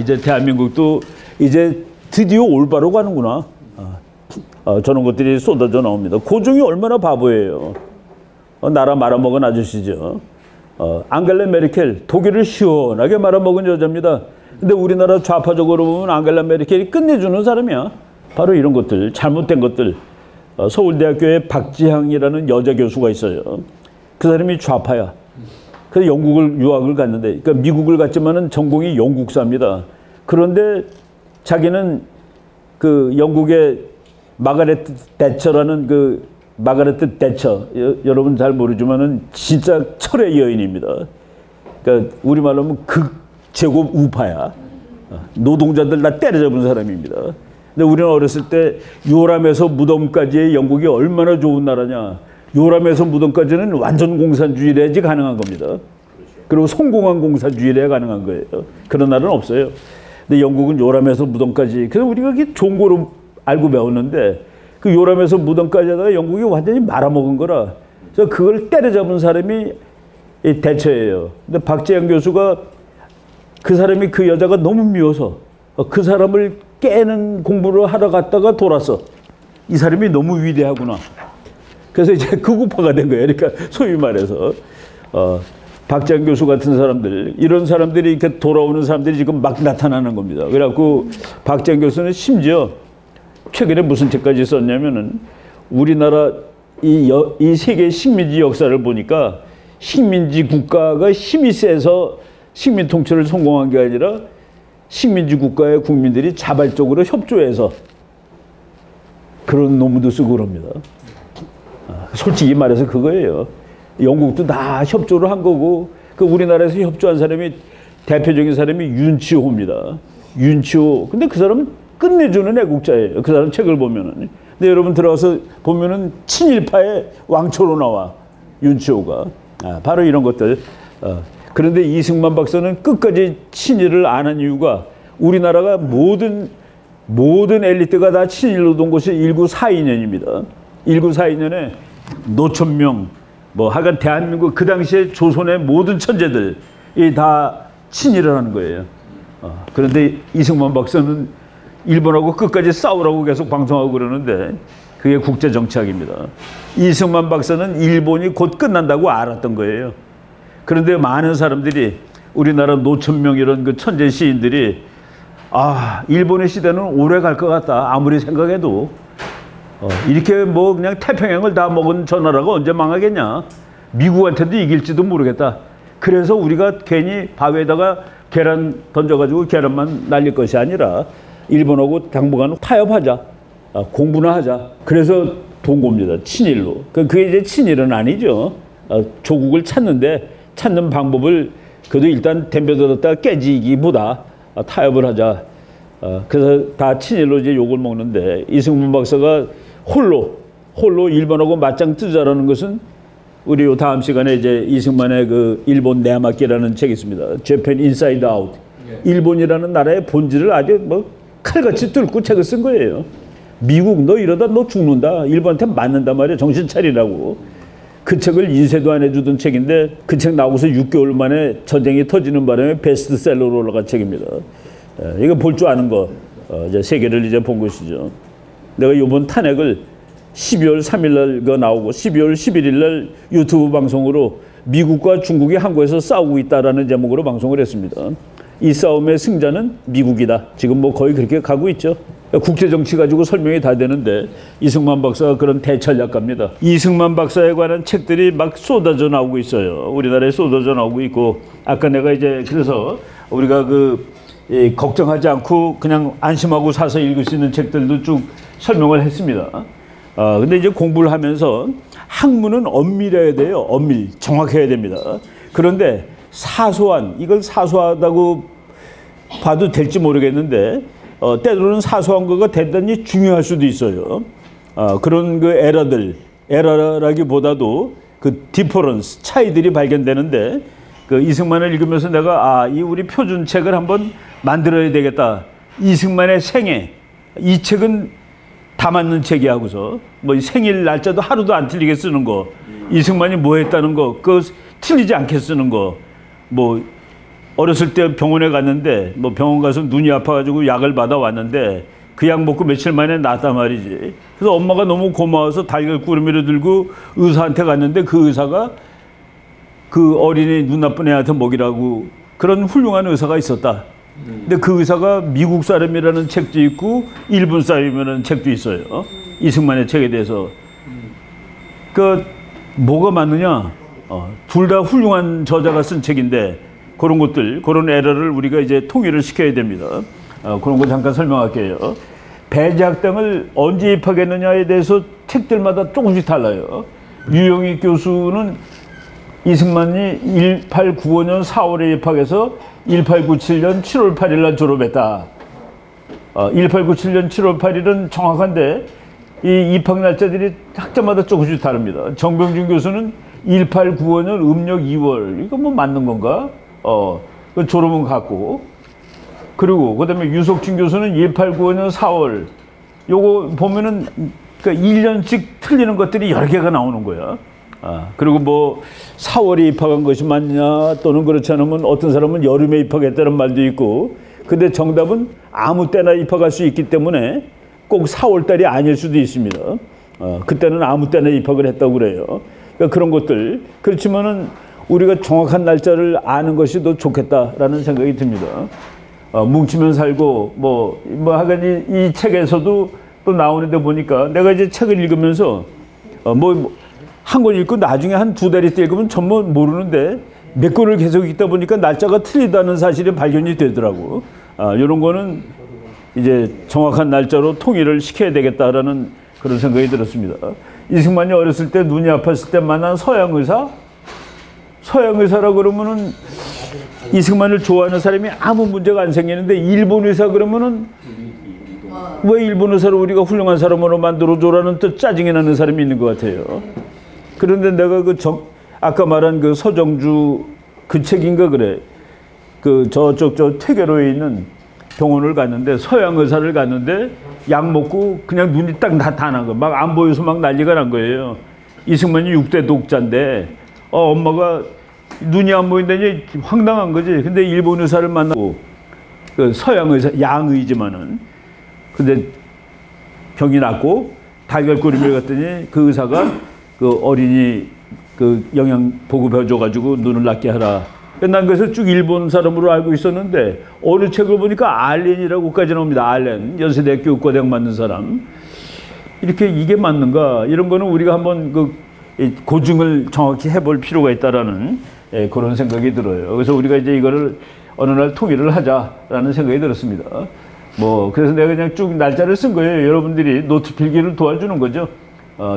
이제 대한민국도 이제 드디어 올바로 가는구나. 저런 것들이 쏟아져 나옵니다. 고종이 얼마나 바보예요. 나라 말아먹은 아저씨죠. 앙겔라 메르켈 독일을 시원하게 말아먹은 여자입니다. 근데 우리나라 좌파적으로 보면 앙겔라 메르켈이 끝내주는 사람이야. 바로 이런 것들, 잘못된 것들. 서울대학교에 박지향이라는 여자 교수가 있어요. 그 사람이 좌파야. 그래서 영국을 유학을 갔는데, 그러니까 미국을 갔지만은 전공이 영국사입니다. 그런데 자기는 그 영국의 마가렛 대처라는 마가렛 대처, 여러분 잘 모르지만은 진짜 철의 여인입니다. 그러니까 우리말로 하면 극제곱 우파야. 노동자들 다 때려잡은 사람입니다. 근데 우리는 어렸을 때 요람에서 무덤까지의 영국이 얼마나 좋은 나라냐. 요람에서 무덤까지는 완전 공산주의래야지 가능한 겁니다. 그리고 성공한 공산주의래야 가능한 거예요. 그런 나라는 없어요. 근데 영국은 요람에서 무덤까지. 그래서 우리가 그게 좋은 거로 알고 배웠는데 그 요람에서 무덤까지 하다가 영국이 완전히 말아먹은 거라. 그래서 그걸 때려잡은 사람이 대처예요. 근데 박지향 교수가 그 사람이 그 여자가 너무 미워서 그 사람을 깨는 공부를 하러 갔다가 돌아서 이 사람이 너무 위대하구나. 그래서 이제 극우파가 된 거예요. 그러니까 소위 말해서 박지향 교수 같은 사람들, 이런 사람들이 이렇게 돌아오는 사람들이 지금 막 나타나는 겁니다. 그래갖고 박지향 교수는 심지어 최근에 무슨 책까지 썼냐면은 우리나라 이 세계 식민지 역사를 보니까 식민지 국가가 힘이 세서 식민 통치를 성공한 게 아니라 식민지 국가의 국민들이 자발적으로 협조해서 그런 논문도 쓰고 그럽니다. 솔직히 말해서 그거예요. 영국도 다 협조를 한 거고 그 우리나라에서 협조한 사람이 대표적인 사람이 윤치호입니다. 윤치호. 근데 그 사람은 끝내주는 애국자예요. 그 사람 책을 보면은. 근데 여러분 들어가서 보면은 친일파의 왕초로 나와 윤치호가. 바로 이런 것들. 그런데 이승만 박사는 끝까지 친일을 안 한 이유가 우리나라가 모든 엘리트가 다 친일로 돈 것이 1942년입니다. 1942년에 노천명, 하여간 대한민국 그 당시에 조선의 모든 천재들이 다 친일을 하는 거예요. 그런데 이승만 박사는 일본하고 끝까지 싸우라고 계속 방송하고 그러는데 그게 국제정치학입니다. 이승만 박사는 일본이 곧 끝난다고 알았던 거예요. 그런데 많은 사람들이 우리나라 노천명 이런 그 천재 시인들이 일본의 시대는 오래 갈 것 같다. 아무리 생각해도 이렇게 그냥 태평양을 다 먹은 저 나라가 언제 망하겠냐. 미국한테도 이길지도 모르겠다. 그래서 우리가 괜히 바위에다가 계란 던져가지고 계란만 날릴 것이 아니라 일본하고 당분간 타협하자. 공부나 하자. 그래서 본 겁니다. 친일로. 그게 이제 친일은 아니죠. 조국을 찾는 방법을 그래도 일단 덤벼들었다가 깨지기보다 타협을 하자. 그래서 다 친일로 이제 욕을 먹는데 이승만 박사가 홀로 일본하고 맞짱 뜨자라는 것은 우리 요 다음 시간에 이제 이승만의 그 일본 내막기라는 책이 있습니다. Japan Inside Out. 일본이라는 나라의 본질을 아주 칼같이 뚫고 책을 쓴 거예요. 미국 너 이러다 너 죽는다. 일본한테 맞는다 말이야. 정신 차리라고. 그 책을 인쇄도 안 해주던 책인데 그 책 나오고서 6개월 만에 전쟁이 터지는 바람에 베스트셀러로 올라간 책입니다. 이거 볼 줄 아는 거 이제 세계를 이제 본 것이죠. 내가 이번 탄핵을 12월 3일 날 나오고 12월 11일 날 유튜브 방송으로 미국과 중국이 한국에서 싸우고 있다라는 제목으로 방송을 했습니다. 이 싸움의 승자는 미국이다. 지금 뭐 거의 그렇게 가고 있죠. 국제 정치 가지고 설명이 다 되는데 이승만 박사가 그런 대전략가입니다. 이승만 박사에 관한 책들이 막 쏟아져 나오고 있어요. 우리나라에 쏟아져 나오고 있고, 아까 내가 이제 그래서 우리가 걱정하지 않고 그냥 안심하고 사서 읽을 수 있는 책들도 쭉 설명을 했습니다. 근데 이제 공부를 하면서 학문은 엄밀해야 돼요. 엄밀, 정확해야 됩니다. 그런데 이걸 사소하다고 봐도 될지 모르겠는데, 때로는 사소한 거가 대단히 중요할 수도 있어요. 그런 그 에러라기보다도 그 디퍼런스, 차이들이 발견되는데, 그 이승만을 읽으면서 내가 이 우리 표준책을 한번 만들어야 되겠다. 이승만의 생애, 이 책은 다 맞는 책이 하고서 뭐 생일 날짜도 하루도 안 틀리게 쓰는 거, 이승만이 뭐 했다는 거, 그거 틀리지 않게 쓰는 거. 뭐 어렸을 때 병원에 갔는데 뭐 병원 가서 눈이 아파가지고 약을 받아 왔는데 그 약 먹고 며칠 만에 낫단 말이지. 그래서 엄마가 너무 고마워서 달걀구르미를 들고 의사한테 갔는데 그 의사가 그 어린이 눈 나쁜 애한테 먹이라고, 그런 훌륭한 의사가 있었다. 근데 그 의사가 미국 사람이라는 책도 있고 일본 사람이라는 책도 있어요. 이승만의 책에 대해서. 그 뭐가 맞느냐? 둘 다 훌륭한 저자가 쓴 책인데 그런 것들, 그런 에러를 우리가 이제 통일을 시켜야 됩니다. 그런 거 잠깐 설명할게요. 배제학당을 언제 입학했느냐에 대해서 책들마다 조금씩 달라요. 유영익 교수는 이승만이 1895년 4월에 입학해서 1897년 7월 8일 날 졸업했다. 1897년 7월 8일은 정확한데 이 입학 날짜들이 학자마다 조금씩 다릅니다. 정병준 교수는 1895년 음력 2월, 이거 뭐 맞는 건가? 그 졸업은 같고. 그리고 그다음에 유석진 교수는 1895년 4월. 요거 보면은 그 1년씩 틀리는 것들이 여러 개가 나오는 거야. 그리고 뭐 4월에 입학한 것이 맞냐, 또는 그렇지 않으면 어떤 사람은 여름에 입학했다는 말도 있고. 근데 정답은 아무 때나 입학할 수 있기 때문에 꼭 4월 달이 아닐 수도 있습니다. 그때는 아무 때나 입학을 했다고 그래요. 그러니까 그런 것들. 그렇지만은 우리가 정확한 날짜를 아는 것이 더 좋겠다라는 생각이 듭니다. 뭉치면 살고 하여간 이 책에서도 또 나오는데 보니까 내가 이제 책을 읽으면서 한 권 읽고 나중에 한 두 달 있다 읽으면 전부 모르는데 몇 권을 계속 읽다 보니까 날짜가 틀리다는 사실이 발견이 되더라고. 이런 거는 이제 정확한 날짜로 통일을 시켜야 되겠다라는 그런 생각이 들었습니다. 이승만이 어렸을 때 눈이 아팠을 때 만난 서양 의사라고 그러면은 이승만을 좋아하는 사람이 아무 문제가 안 생기는데, 일본 의사 그러면은 왜 일본 의사를 우리가 훌륭한 사람으로 만들어줘라는 또 짜증이 나는 사람이 있는 것 같아요. 그런데 내가 아까 말한 그 서정주 그 책인가 그래. 그 저쪽 퇴계로에 있는 병원을 갔는데, 서양 의사를 갔는데 약 먹고 그냥 눈이 딱 나타난 거. 막 안 보여서 막 난리가 난 거예요. 이승만이 6대 독자인데 엄마가 눈이 안 보인다니 황당한 거지. 근데 일본 의사를 만나고, 그 서양 의사, 양의지만은, 근데 병이 낫고 달걀구리를 갔더니 그 의사가 그 어린이 그 영양 보급해줘가지고 눈을 낫게 하라. 난 그래서 쭉 일본 사람으로 알고 있었는데 어느 책을 보니까 알렌이라고까지 나옵니다. 알렌, 연세대학교 의과대학 맞는 사람. 이게 맞는가? 이런 거는 우리가 한번 고증을 정확히 해볼 필요가 있다라는 그런 생각이 들어요. 그래서 우리가 이제 이거를 어느 날 통일을 하자라는 생각이 들었습니다. 그래서 내가 그냥 쭉 날짜를 쓴 거예요. 여러분들이 노트 필기를 도와주는 거죠.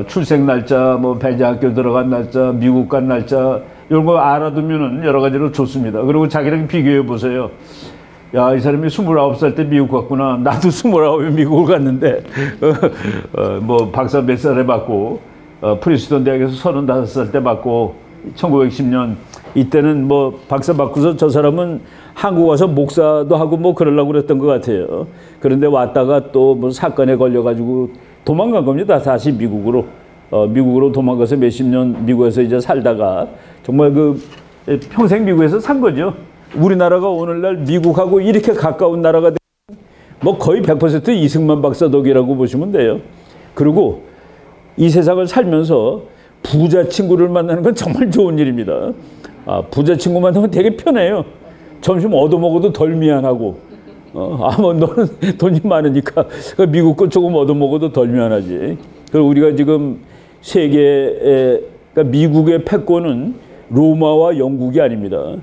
출생 날짜, 배제학교 들어간 날짜, 미국 간 날짜, 이런 거 알아두면은 여러 가지로 좋습니다. 그리고 자기랑 비교해 보세요. 야, 이 사람이 29살 때 미국 갔구나. 나도 29에 미국을 갔는데, 박사 몇 살에 받고, 프린스턴 대학에서 35살 때 받고, 1910년, 이때는 박사 받고서 저 사람은 한국 와서 목사도 하고 그러려고 그랬던 것 같아요. 그런데 왔다가 또 사건에 걸려가지고 도망간 겁니다. 다시 미국으로. 미국으로 도망가서 몇십 년 미국에서 이제 살다가 정말 평생 미국에서 산 거죠. 우리나라가 오늘날 미국하고 이렇게 가까운 나라가 거의 100% 이승만 박사 덕이라고 보시면 돼요. 그리고 이 세상을 살면서 부자 친구를 만나는 건 정말 좋은 일입니다. 부자 친구 만나면 되게 편해요. 점심 얻어먹어도 덜 미안하고, 뭐 너는 돈이 많으니까 미국 거 조금 얻어먹어도 덜 미안하지. 그리고 우리가 지금 세계에, 그러니까 미국의 패권은 로마와 영국이 아닙니다.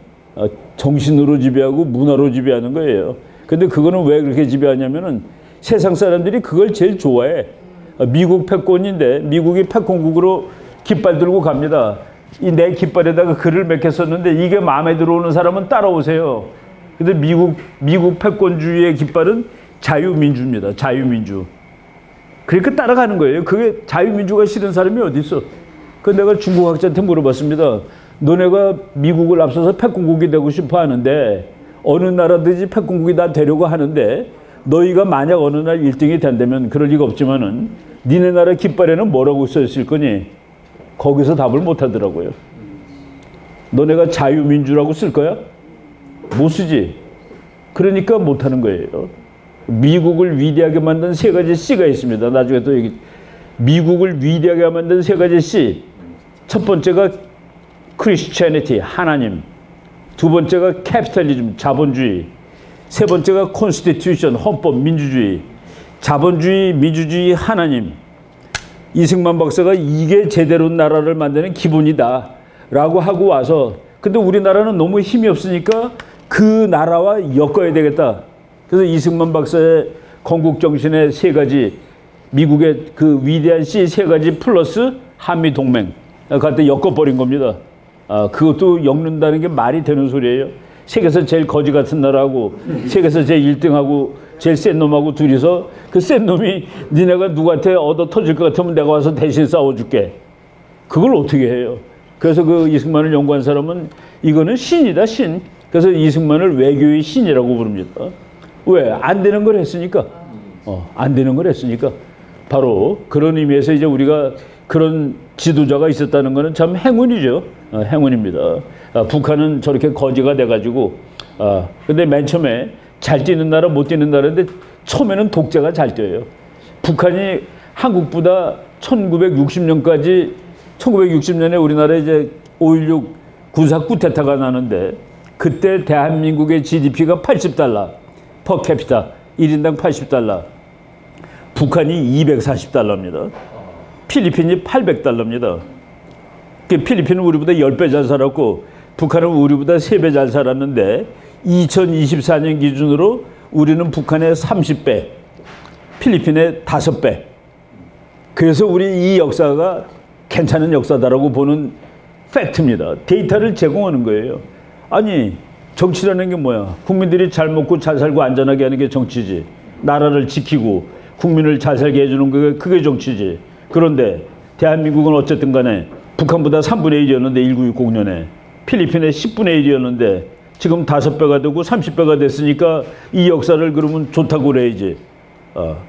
정신으로 지배하고 문화로 지배하는 거예요. 근데 그거는 왜 그렇게 지배하냐면은 세상 사람들이 그걸 제일 좋아해. 미국 패권인데 미국이 패권국으로 깃발 들고 갑니다. 이 내 깃발에다가 글을 몇 개 썼는데 이게 마음에 들어오는 사람은 따라오세요. 근데 미국 패권주의의 깃발은 자유민주입니다. 자유민주. 그러니까 따라가는 거예요. 그게 자유민주가 싫은 사람이 어디 있어? 그 내가 중국 학자한테 물어봤습니다. 너네가 미국을 앞서서 패권국이 되고 싶어 하는데 어느 나라든지 패권국이 다 되려고 하는데 너희가 만약 어느 날 1등이 된다면 그럴 리가 없지만은 니네 나라 깃발에는 뭐라고 써 있을 거니? 거기서 답을 못 하더라고요. 너네가 자유민주라고 쓸 거야? 못 쓰지. 그러니까 못 하는 거예요. 미국을 위대하게 만든 세 가지 C가 있습니다. 나중에 또 얘기. 미국을 위대하게 만든 세 가지 C. 첫 번째가 크리스티애니티, 하나님. 두 번째가 캐피탈리즘, 자본주의. 세 번째가 컨스티튜션, 헌법, 민주주의. 자본주의, 민주주의, 하나님. 이승만 박사가 이게 제대로 나라를 만드는 기본이다 라고 하고 와서, 근데 우리나라는 너무 힘이 없으니까 그 나라와 엮어야 되겠다. 그래서 이승만 박사의 건국정신의 세 가지, 미국의 그 위대한 C 세 가지 플러스 한미동맹, 그때 엮어버린 겁니다. 그것도 엮는다는 게 말이 되는 소리예요. 세계에서 제일 거지 같은 나라하고 세계에서 제일 1등하고 제일 센 놈하고 둘이서 그 센 놈이 니네가 누구한테 얻어 터질 것 같으면 내가 와서 대신 싸워줄게. 그걸 어떻게 해요? 그래서 그 이승만을 연구한 사람은 이거는 신이다, 신. 그래서 이승만을 외교의 신이라고 부릅니다. 왜? 안 되는 걸 했으니까. 안 되는 걸 했으니까. 바로 그런 의미에서 이제 우리가 그런 지도자가 있었다는 것은 참 행운이죠. 행운입니다. 북한은 저렇게 거지가 돼가지고, 근데 맨 처음에 잘 뛰는 나라, 못 뛰는 나라인데 처음에는 독재가 잘 뛰어요. 북한이 한국보다 1960년까지, 1960년에 우리나라에 이제 5.16 군사 쿠데타가 나는데 그때 대한민국의 GDP가 $80, 퍼캐피타 1인당 $80. 북한이 $240입니다. 필리핀이 $800입니다. 필리핀은 우리보다 10배 잘 살았고 북한은 우리보다 3배 잘 살았는데 2024년 기준으로 우리는 북한의 30배, 필리핀의 5배. 그래서 우리 이 역사가 괜찮은 역사다라고 보는 팩트입니다. 데이터를 제공하는 거예요. 아니, 정치라는 게 뭐야? 국민들이 잘 먹고 잘 살고 안전하게 하는 게 정치지. 나라를 지키고 국민을 잘 살게 해주는 게 그게 정치지. 그런데 대한민국은 어쨌든 간에 북한보다 3분의 1이었는데 1960년에 필리핀의 10분의 1이었는데 지금 5배가 되고 30배가 됐으니까 이 역사를 그러면 좋다고 그래야지.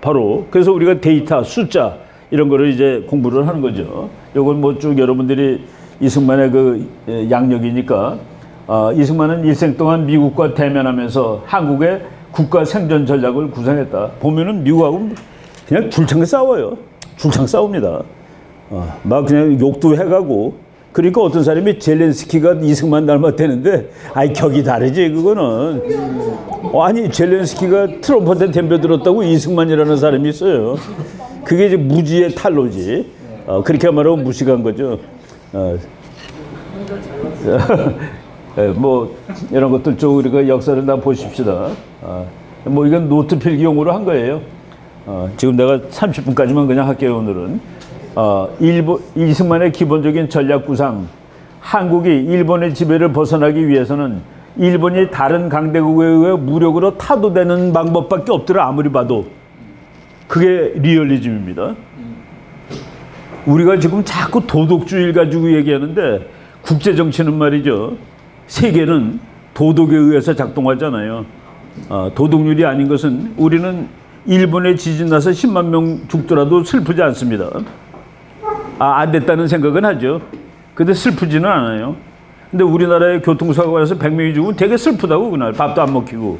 바로 그래서 우리가 데이터, 숫자 이런 거를 이제 공부를 하는 거죠. 요건 뭐 쭉 여러분들이 이승만의 그 양력이니까 이승만은 일생 동안 미국과 대면하면서 한국의 국가 생존 전략을 구상했다. 보면은 미국하고 그냥 줄창 싸워요. 줄창 싸웁니다. 막 그냥 욕도 해가고. 그러니까 어떤 사람이 젤렌스키가 이승만 닮았다는데, 아이 격이 다르지 그거는. 아니 젤렌스키가 트럼프한테 덤벼들었다고 이승만이라는 사람이 있어요. 그게 이제 무지의 탈로지. 그렇게 말하면 무식한 거죠. 뭐 이런 것들 좀 우리가 역사를 다 보십시다. 뭐 이건 노트 필기용으로 한 거예요. 지금 내가 30분까지만 그냥 할게요. 오늘은 이승만의 기본적인 전략 구상. 한국이 일본의 지배를 벗어나기 위해서는 일본이 다른 강대국에 의해 무력으로 타도되는 방법밖에 없더라. 아무리 봐도. 그게 리얼리즘입니다. 우리가 지금 자꾸 도덕주의를 가지고 얘기하는데 국제정치는 말이죠. 세계는 도덕에 의해서 작동하잖아요. 도덕률이 아닌 것은 우리는 일본에 지진 나서 10만 명 죽더라도 슬프지 않습니다. 안 됐다는 생각은 하죠. 근데 슬프지는 않아요. 근데 우리나라의 교통사고가 나서 100명이 죽으면 되게 슬프다고, 그날 밥도 안 먹히고.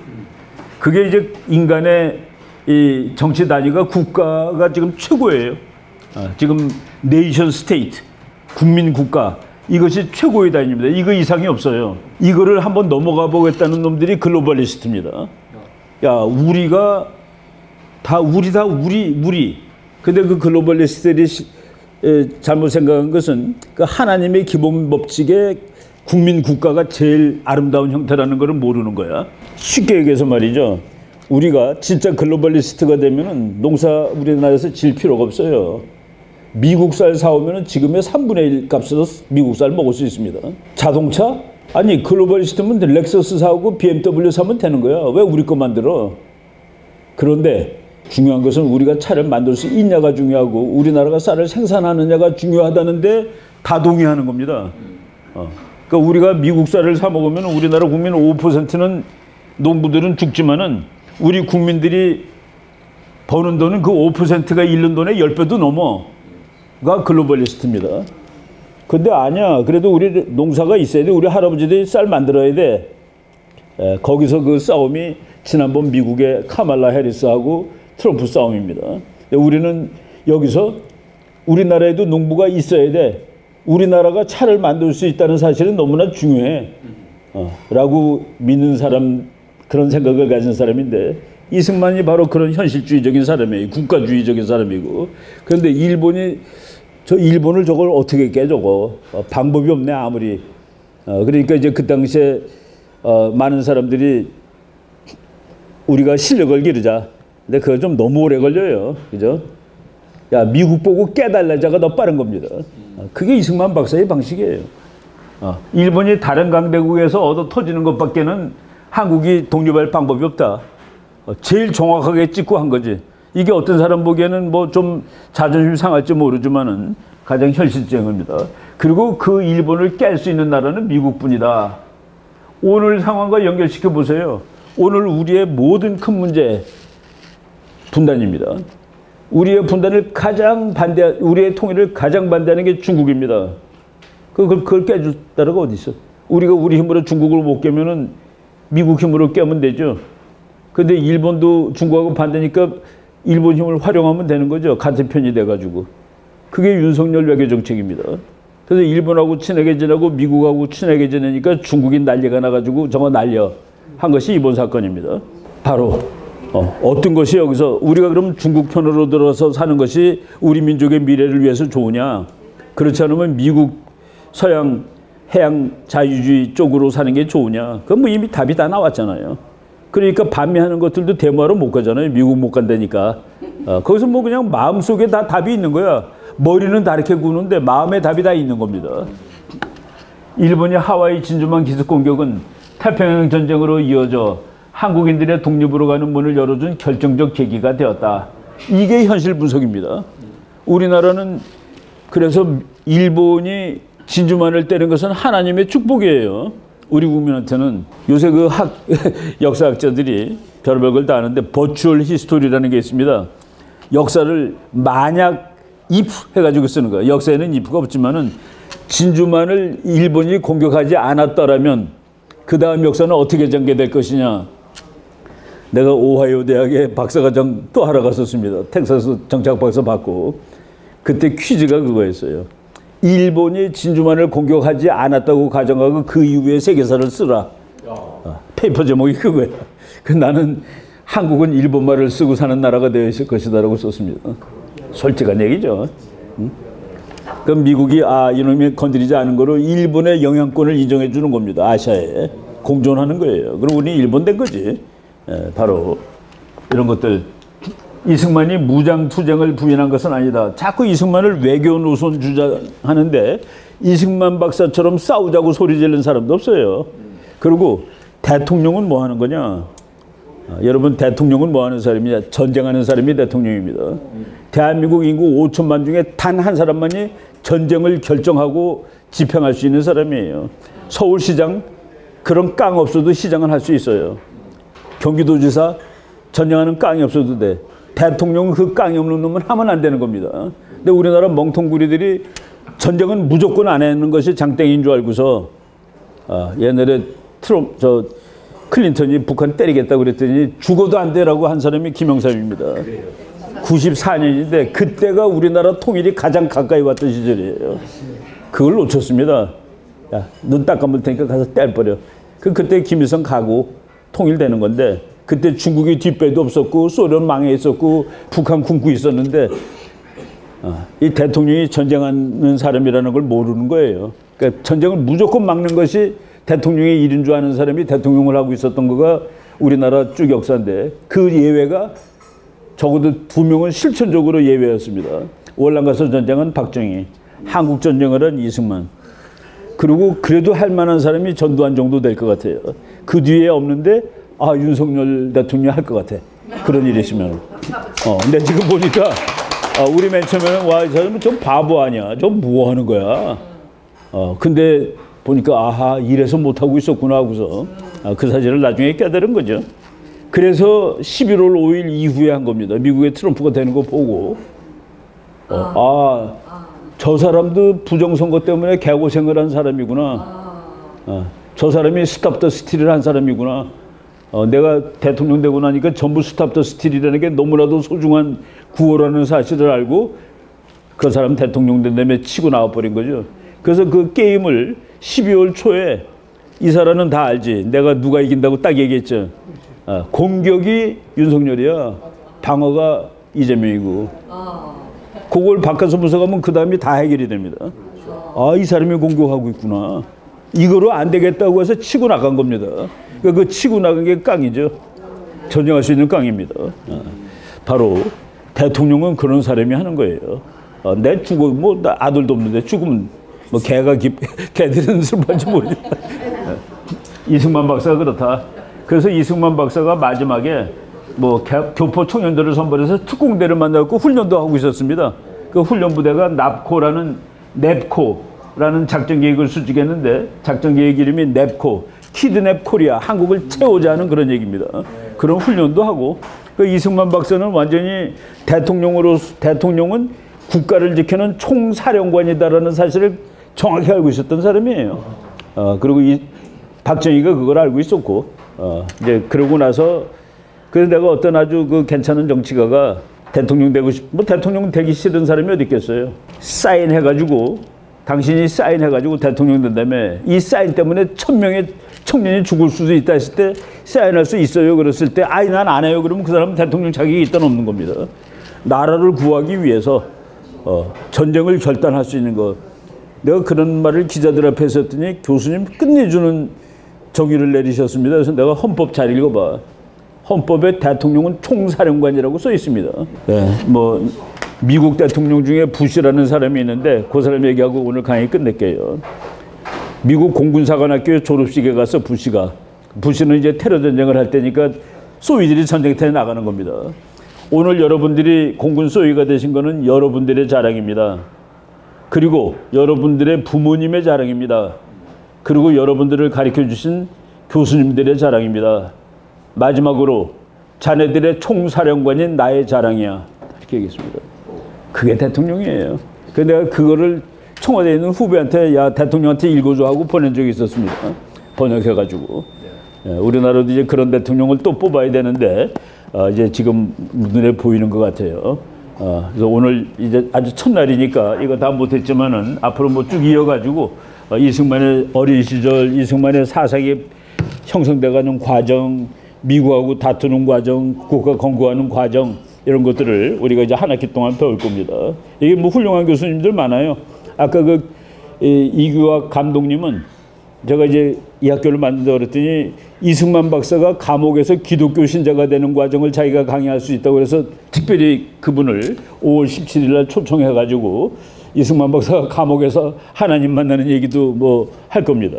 그게 이제 인간의 이 정치 단위가 국가가 지금 최고예요. 지금 네이션 스테이트, 국민 국가, 이것이 최고의 단위입니다. 이거 이상이 없어요. 이거를 한번 넘어가 보겠다는 놈들이 글로벌리스트입니다. 야, 우리가 다 우리. 근데 그 글로벌리스트들이 잘못 생각한 것은 그 하나님의 기본 법칙에 국민 국가가 제일 아름다운 형태라는 것을 모르는 거야. 쉽게 얘기해서 말이죠. 우리가 진짜 글로벌리스트가 되면은 농사 우리나라에서 질 필요가 없어요. 미국 쌀 사오면은 지금의 3분의 1 값으로 미국 쌀 먹을 수 있습니다. 자동차? 아니, 글로벌리스트면 렉서스 사오고 BMW 사면 되는 거야. 왜 우리 거 만들어? 그런데 중요한 것은 우리가 차를 만들 수 있냐가 중요하고 우리나라가 쌀을 생산하느냐가 중요하다는데 다 동의하는 겁니다. 그러니까 우리가 미국 쌀을 사 먹으면 우리나라 국민 5%는 농부들은 죽지만은 우리 국민들이 버는 돈은 그 5%가 잃는 돈의 10배도 넘어가 글로벌리스트입니다. 근데 아니야. 그래도 우리 농사가 있어야 돼. 우리 할아버지들이 쌀 만들어야 돼. 거기서 그 싸움이 지난번 미국의 카말라 해리스하고 트럼프 싸움입니다. 우리는 여기서 우리나라에도 농부가 있어야 돼. 우리나라가 차를 만들 수 있다는 사실은 너무나 중요해. 라고 믿는 사람, 그런 생각을 가진 사람인데 이승만이 바로 그런 현실주의적인 사람이에요. 국가주의적인 사람이고. 그런데 일본을 저걸 어떻게 깨 저거. 방법이 없네 아무리. 그러니까 이제 그 당시에 많은 사람들이 우리가 실력을 기르자. 근데 그거 좀 너무 오래 걸려요. 그죠? 야, 미국 보고 깨달라자가 더 빠른 겁니다. 그게 이승만 박사의 방식이에요. 일본이 다른 강대국에서 얻어 터지는 것밖에는 한국이 독립할 방법이 없다. 제일 정확하게 찍고 한 거지. 이게 어떤 사람 보기에는 뭐 좀 자존심 상할지 모르지만은 가장 현실적인 겁니다. 그리고 그 일본을 깰 수 있는 나라는 미국뿐이다. 오늘 상황과 연결시켜 보세요. 오늘 우리의 모든 큰 문제 분단입니다. 우리의 분단을 우리의 통일을 가장 반대하는 게 중국입니다. 그걸 깨줄 나라가 어디 있어? 우리가 우리 힘으로 중국을 못 깨면은 미국 힘으로 깨면 되죠. 근데 일본도 중국하고 반대니까 일본 힘을 활용하면 되는 거죠. 같은 편이 돼가지고. 그게 윤석열 외교 정책입니다. 그래서 일본하고 친하게 지내고 미국하고 친하게 지내니까 중국이 난리가 나가지고 저거 날려 한 것이 이번 사건입니다. 바로 어떤 것이 여기서 우리가 그럼 중국 편으로 들어서 사는 것이 우리 민족의 미래를 위해서 좋으냐? 그렇지 않으면 미국 서양 해양 자유주의 쪽으로 사는 게 좋으냐? 그건 뭐 이미 답이 다 나왔잖아요. 그러니까 반미하는 것들도 대모하러 못 가잖아요. 미국 못 간다니까. 거기서 뭐 그냥 마음속에 다 답이 있는 거야. 머리는 다르게 구는데 마음에 답이 다 있는 겁니다. 일본이 하와이 진주만 기습 공격은 태평양 전쟁으로 이어져 한국인들의 독립으로 가는 문을 열어준 결정적 계기가 되었다. 이게 현실 분석입니다. 우리나라는 그래서 일본이 진주만을 때린 것은 하나님의 축복이에요. 우리 국민한테는. 요새 그 역사학자들이 별별 걸 다 아는데 버추얼 히스토리라는 게 있습니다. 역사를 만약 if 해가지고 쓰는 거예요. 역사에는 if가 없지만은 진주만을 일본이 공격하지 않았더라면 그 다음 역사는 어떻게 전개될 것이냐. 내가 오하이오 대학에 박사과정 또 하러 갔었습니다. 텍사스 정착 박사 받고 그때 퀴즈가 그거였어요. 일본이 진주만을 공격하지 않았다고 가정하고 그 이후에 세계사를 쓰라. 페이퍼 제목이 그거야. 나는 한국은 일본말을 쓰고 사는 나라가 되어 있을 것이다라고 썼습니다. 솔직한 얘기죠. 그럼 미국이 이놈이 건드리지 않은 거로 일본의 영향권을 인정해 주는 겁니다. 아시아에 공존하는 거예요. 그럼 우리 일본 된 거지. 바로 이런 것들. 이승만이 무장투쟁을 부인한 것은 아니다. 자꾸 이승만을 외교 노선 주장하는데 이승만 박사처럼 싸우자고 소리 지르는 사람도 없어요. 그리고 대통령은 뭐 하는 거냐? 여러분, 대통령은 뭐 하는 사람이냐? 전쟁하는 사람이 대통령입니다. 대한민국 인구 5천만 중에 단 한 사람만이 전쟁을 결정하고 집행할 수 있는 사람이에요. 서울시장 그런 깡 없어도 시장은 할 수 있어요. 경기도지사 전쟁하는 깡이 없어도 돼. 대통령은 그 깡이 없는 놈은 하면 안 되는 겁니다. 근데 우리나라 멍텅구리들이 전쟁은 무조건 안 하는 것이 장땡인 줄 알고서 옛날에 클린턴이 북한 때리겠다고 그랬더니 죽어도 안 되라고 한 사람이 김영삼입니다. 94년인데 그때가 우리나라 통일이 가장 가까이 왔던 시절이에요. 그걸 놓쳤습니다. 야, 눈 딱 감을 테니까 가서 떼버려. 그때 김일성 가고 통일되는 건데 그때 중국이 뒷배도 없었고 소련 망해 있었고 북한 굶고 있었는데 이 대통령이 전쟁하는 사람이라는 걸 모르는 거예요. 그러니까 전쟁을 무조건 막는 것이 대통령의 일인 줄 아는 사람이 대통령을 하고 있었던 거가 우리나라 쭉 역사인데 그 예외가 적어도 2명은 실천적으로 예외였습니다. 월남가서 전쟁은 박정희, 한국 전쟁을 한 이승만. 그리고 그래도 할 만한 사람이 전두환 정도 될 것 같아요. 그 뒤에 없는데 윤석열 대통령이 할 것 같아. 그런 일이 있으면. 근데 지금 보니까 우리 맨 처음에는 와, 이 사람은 좀 바보 아니야. 좀 뭐 하는 거야. 근데 보니까 이래서 못하고 있었구나 하고서 그 사실을 나중에 깨달은 거죠. 그래서 11월 5일 이후에 한 겁니다. 미국의 트럼프가 되는 거 보고 저 사람도 부정선거 때문에 개고생을 한 사람이구나. 저 사람이 스탑 더 스틸을 한 사람이구나. 내가 대통령 되고 나니까 전부 스탑 더 스틸이라는 게 너무나도 소중한 구호라는 사실을 알고 그 사람 대통령 된 다음에 치고 나와버린 거죠. 그래서 그 게임을 12월 초에 이 사람은 다 알지. 내가 누가 이긴다고 딱 얘기했죠. 공격이 윤석열이야. 방어가 이재명이고. 그걸 바꿔서 분석하면 그 다음에 다 해결이 됩니다. 이 사람이 공격하고 있구나. 이거로 안 되겠다고 해서 치고 나간 겁니다. 그러니까 그 치고 나간 게 깡이죠. 전쟁할 수 있는 깡입니다. 바로 대통령은 그런 사람이 하는 거예요. 내 죽어 나 아들도 없는데 죽으면 개들은 슬퍼할지 모르지. 이승만 박사가 그렇다. 그래서 이승만 박사가 마지막에 교포 청년들을 선발해서 특공대를 만나고 훈련도 하고 있었습니다. 그 훈련 부대가 넵코라는 작전 계획을 수직했는데 작전 계획 이름이 넵코, 키드냅 코리아, 한국을 채우자 하는 그런 얘기입니다. 그런 훈련도 하고 그 이승만 박사는 완전히 대통령은 국가를 지키는 총사령관이다라는 사실을 정확히 알고 있었던 사람이에요. 그리고 박정희가 그걸 알고 있었고 이제 그러고 나서 그래서 내가 어떤 아주 괜찮은 정치가가 대통령 되고 대통령 되기 싫은 사람이 어디 있겠어요. 당신이 사인해가지고 대통령 된 다음에 이 사인 때문에 1000명의 청년이 죽을 수도 있다 했을 때 사인할 수 있어요. 그랬을 때 난 안 해요. 그러면 그 사람은 대통령 자격이 일단 없는 겁니다. 나라를 구하기 위해서 전쟁을 결단할 수 있는 것. 내가 그런 말을 기자들 앞에서 했더니 교수님 끝내주는 정의를 내리셨습니다. 그래서 내가 헌법 잘 읽어봐. 헌법에 대통령은 총사령관이라고 써 있습니다. 네, 미국 대통령 중에 부시라는 사람이 있는데 그 사람 얘기하고 오늘 강의 끝낼게요. 미국 공군사관학교 졸업식에 가서 부시는 이제 테러 전쟁을 할 때니까 소위들이 전쟁터에 나가는 겁니다. 오늘 여러분들이 공군 소위가 되신 거는 여러분들의 자랑입니다. 그리고 여러분들의 부모님의 자랑입니다. 그리고 여러분들을 가르쳐 주신 교수님들의 자랑입니다. 마지막으로 자네들의 총사령관인 나의 자랑이야. 이렇게 얘기했습니다. 그게 대통령이에요. 그래서 내가 그거를 청와대에 있는 후배한테 대통령한테 읽어줘 하고 보낸 적이 있었습니다. 번역해가지고. 우리나라도 이제 그런 대통령을 또 뽑아야 되는데 이제 지금 눈에 보이는 것 같아요. 그래서 오늘 이제 아주 첫날이니까 이거 다 못했지만은 앞으로 쭉 이어가지고 이승만의 어린 시절, 이승만의 사상이 형성돼가는 과정, 미국하고 다투는 과정, 국가 건국하는 과정 이런 것들을 우리가 이제 한 학기 동안 배울 겁니다. 이게 훌륭한 교수님들 많아요. 아까 이규학 감독님은 제가 이제 이 학교를 만든다고 그랬더니 이승만 박사가 감옥에서 기독교 신자가 되는 과정을 자기가 강의할 수 있다고 그래서 특별히 그분을 5월 17일 날 초청해가지고 이승만 박사가 감옥에서 하나님 만나는 얘기도 할 겁니다.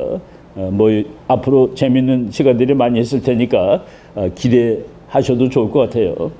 앞으로 재밌는 시간들이 많이 있을 테니까 기대하셔도 좋을 것 같아요.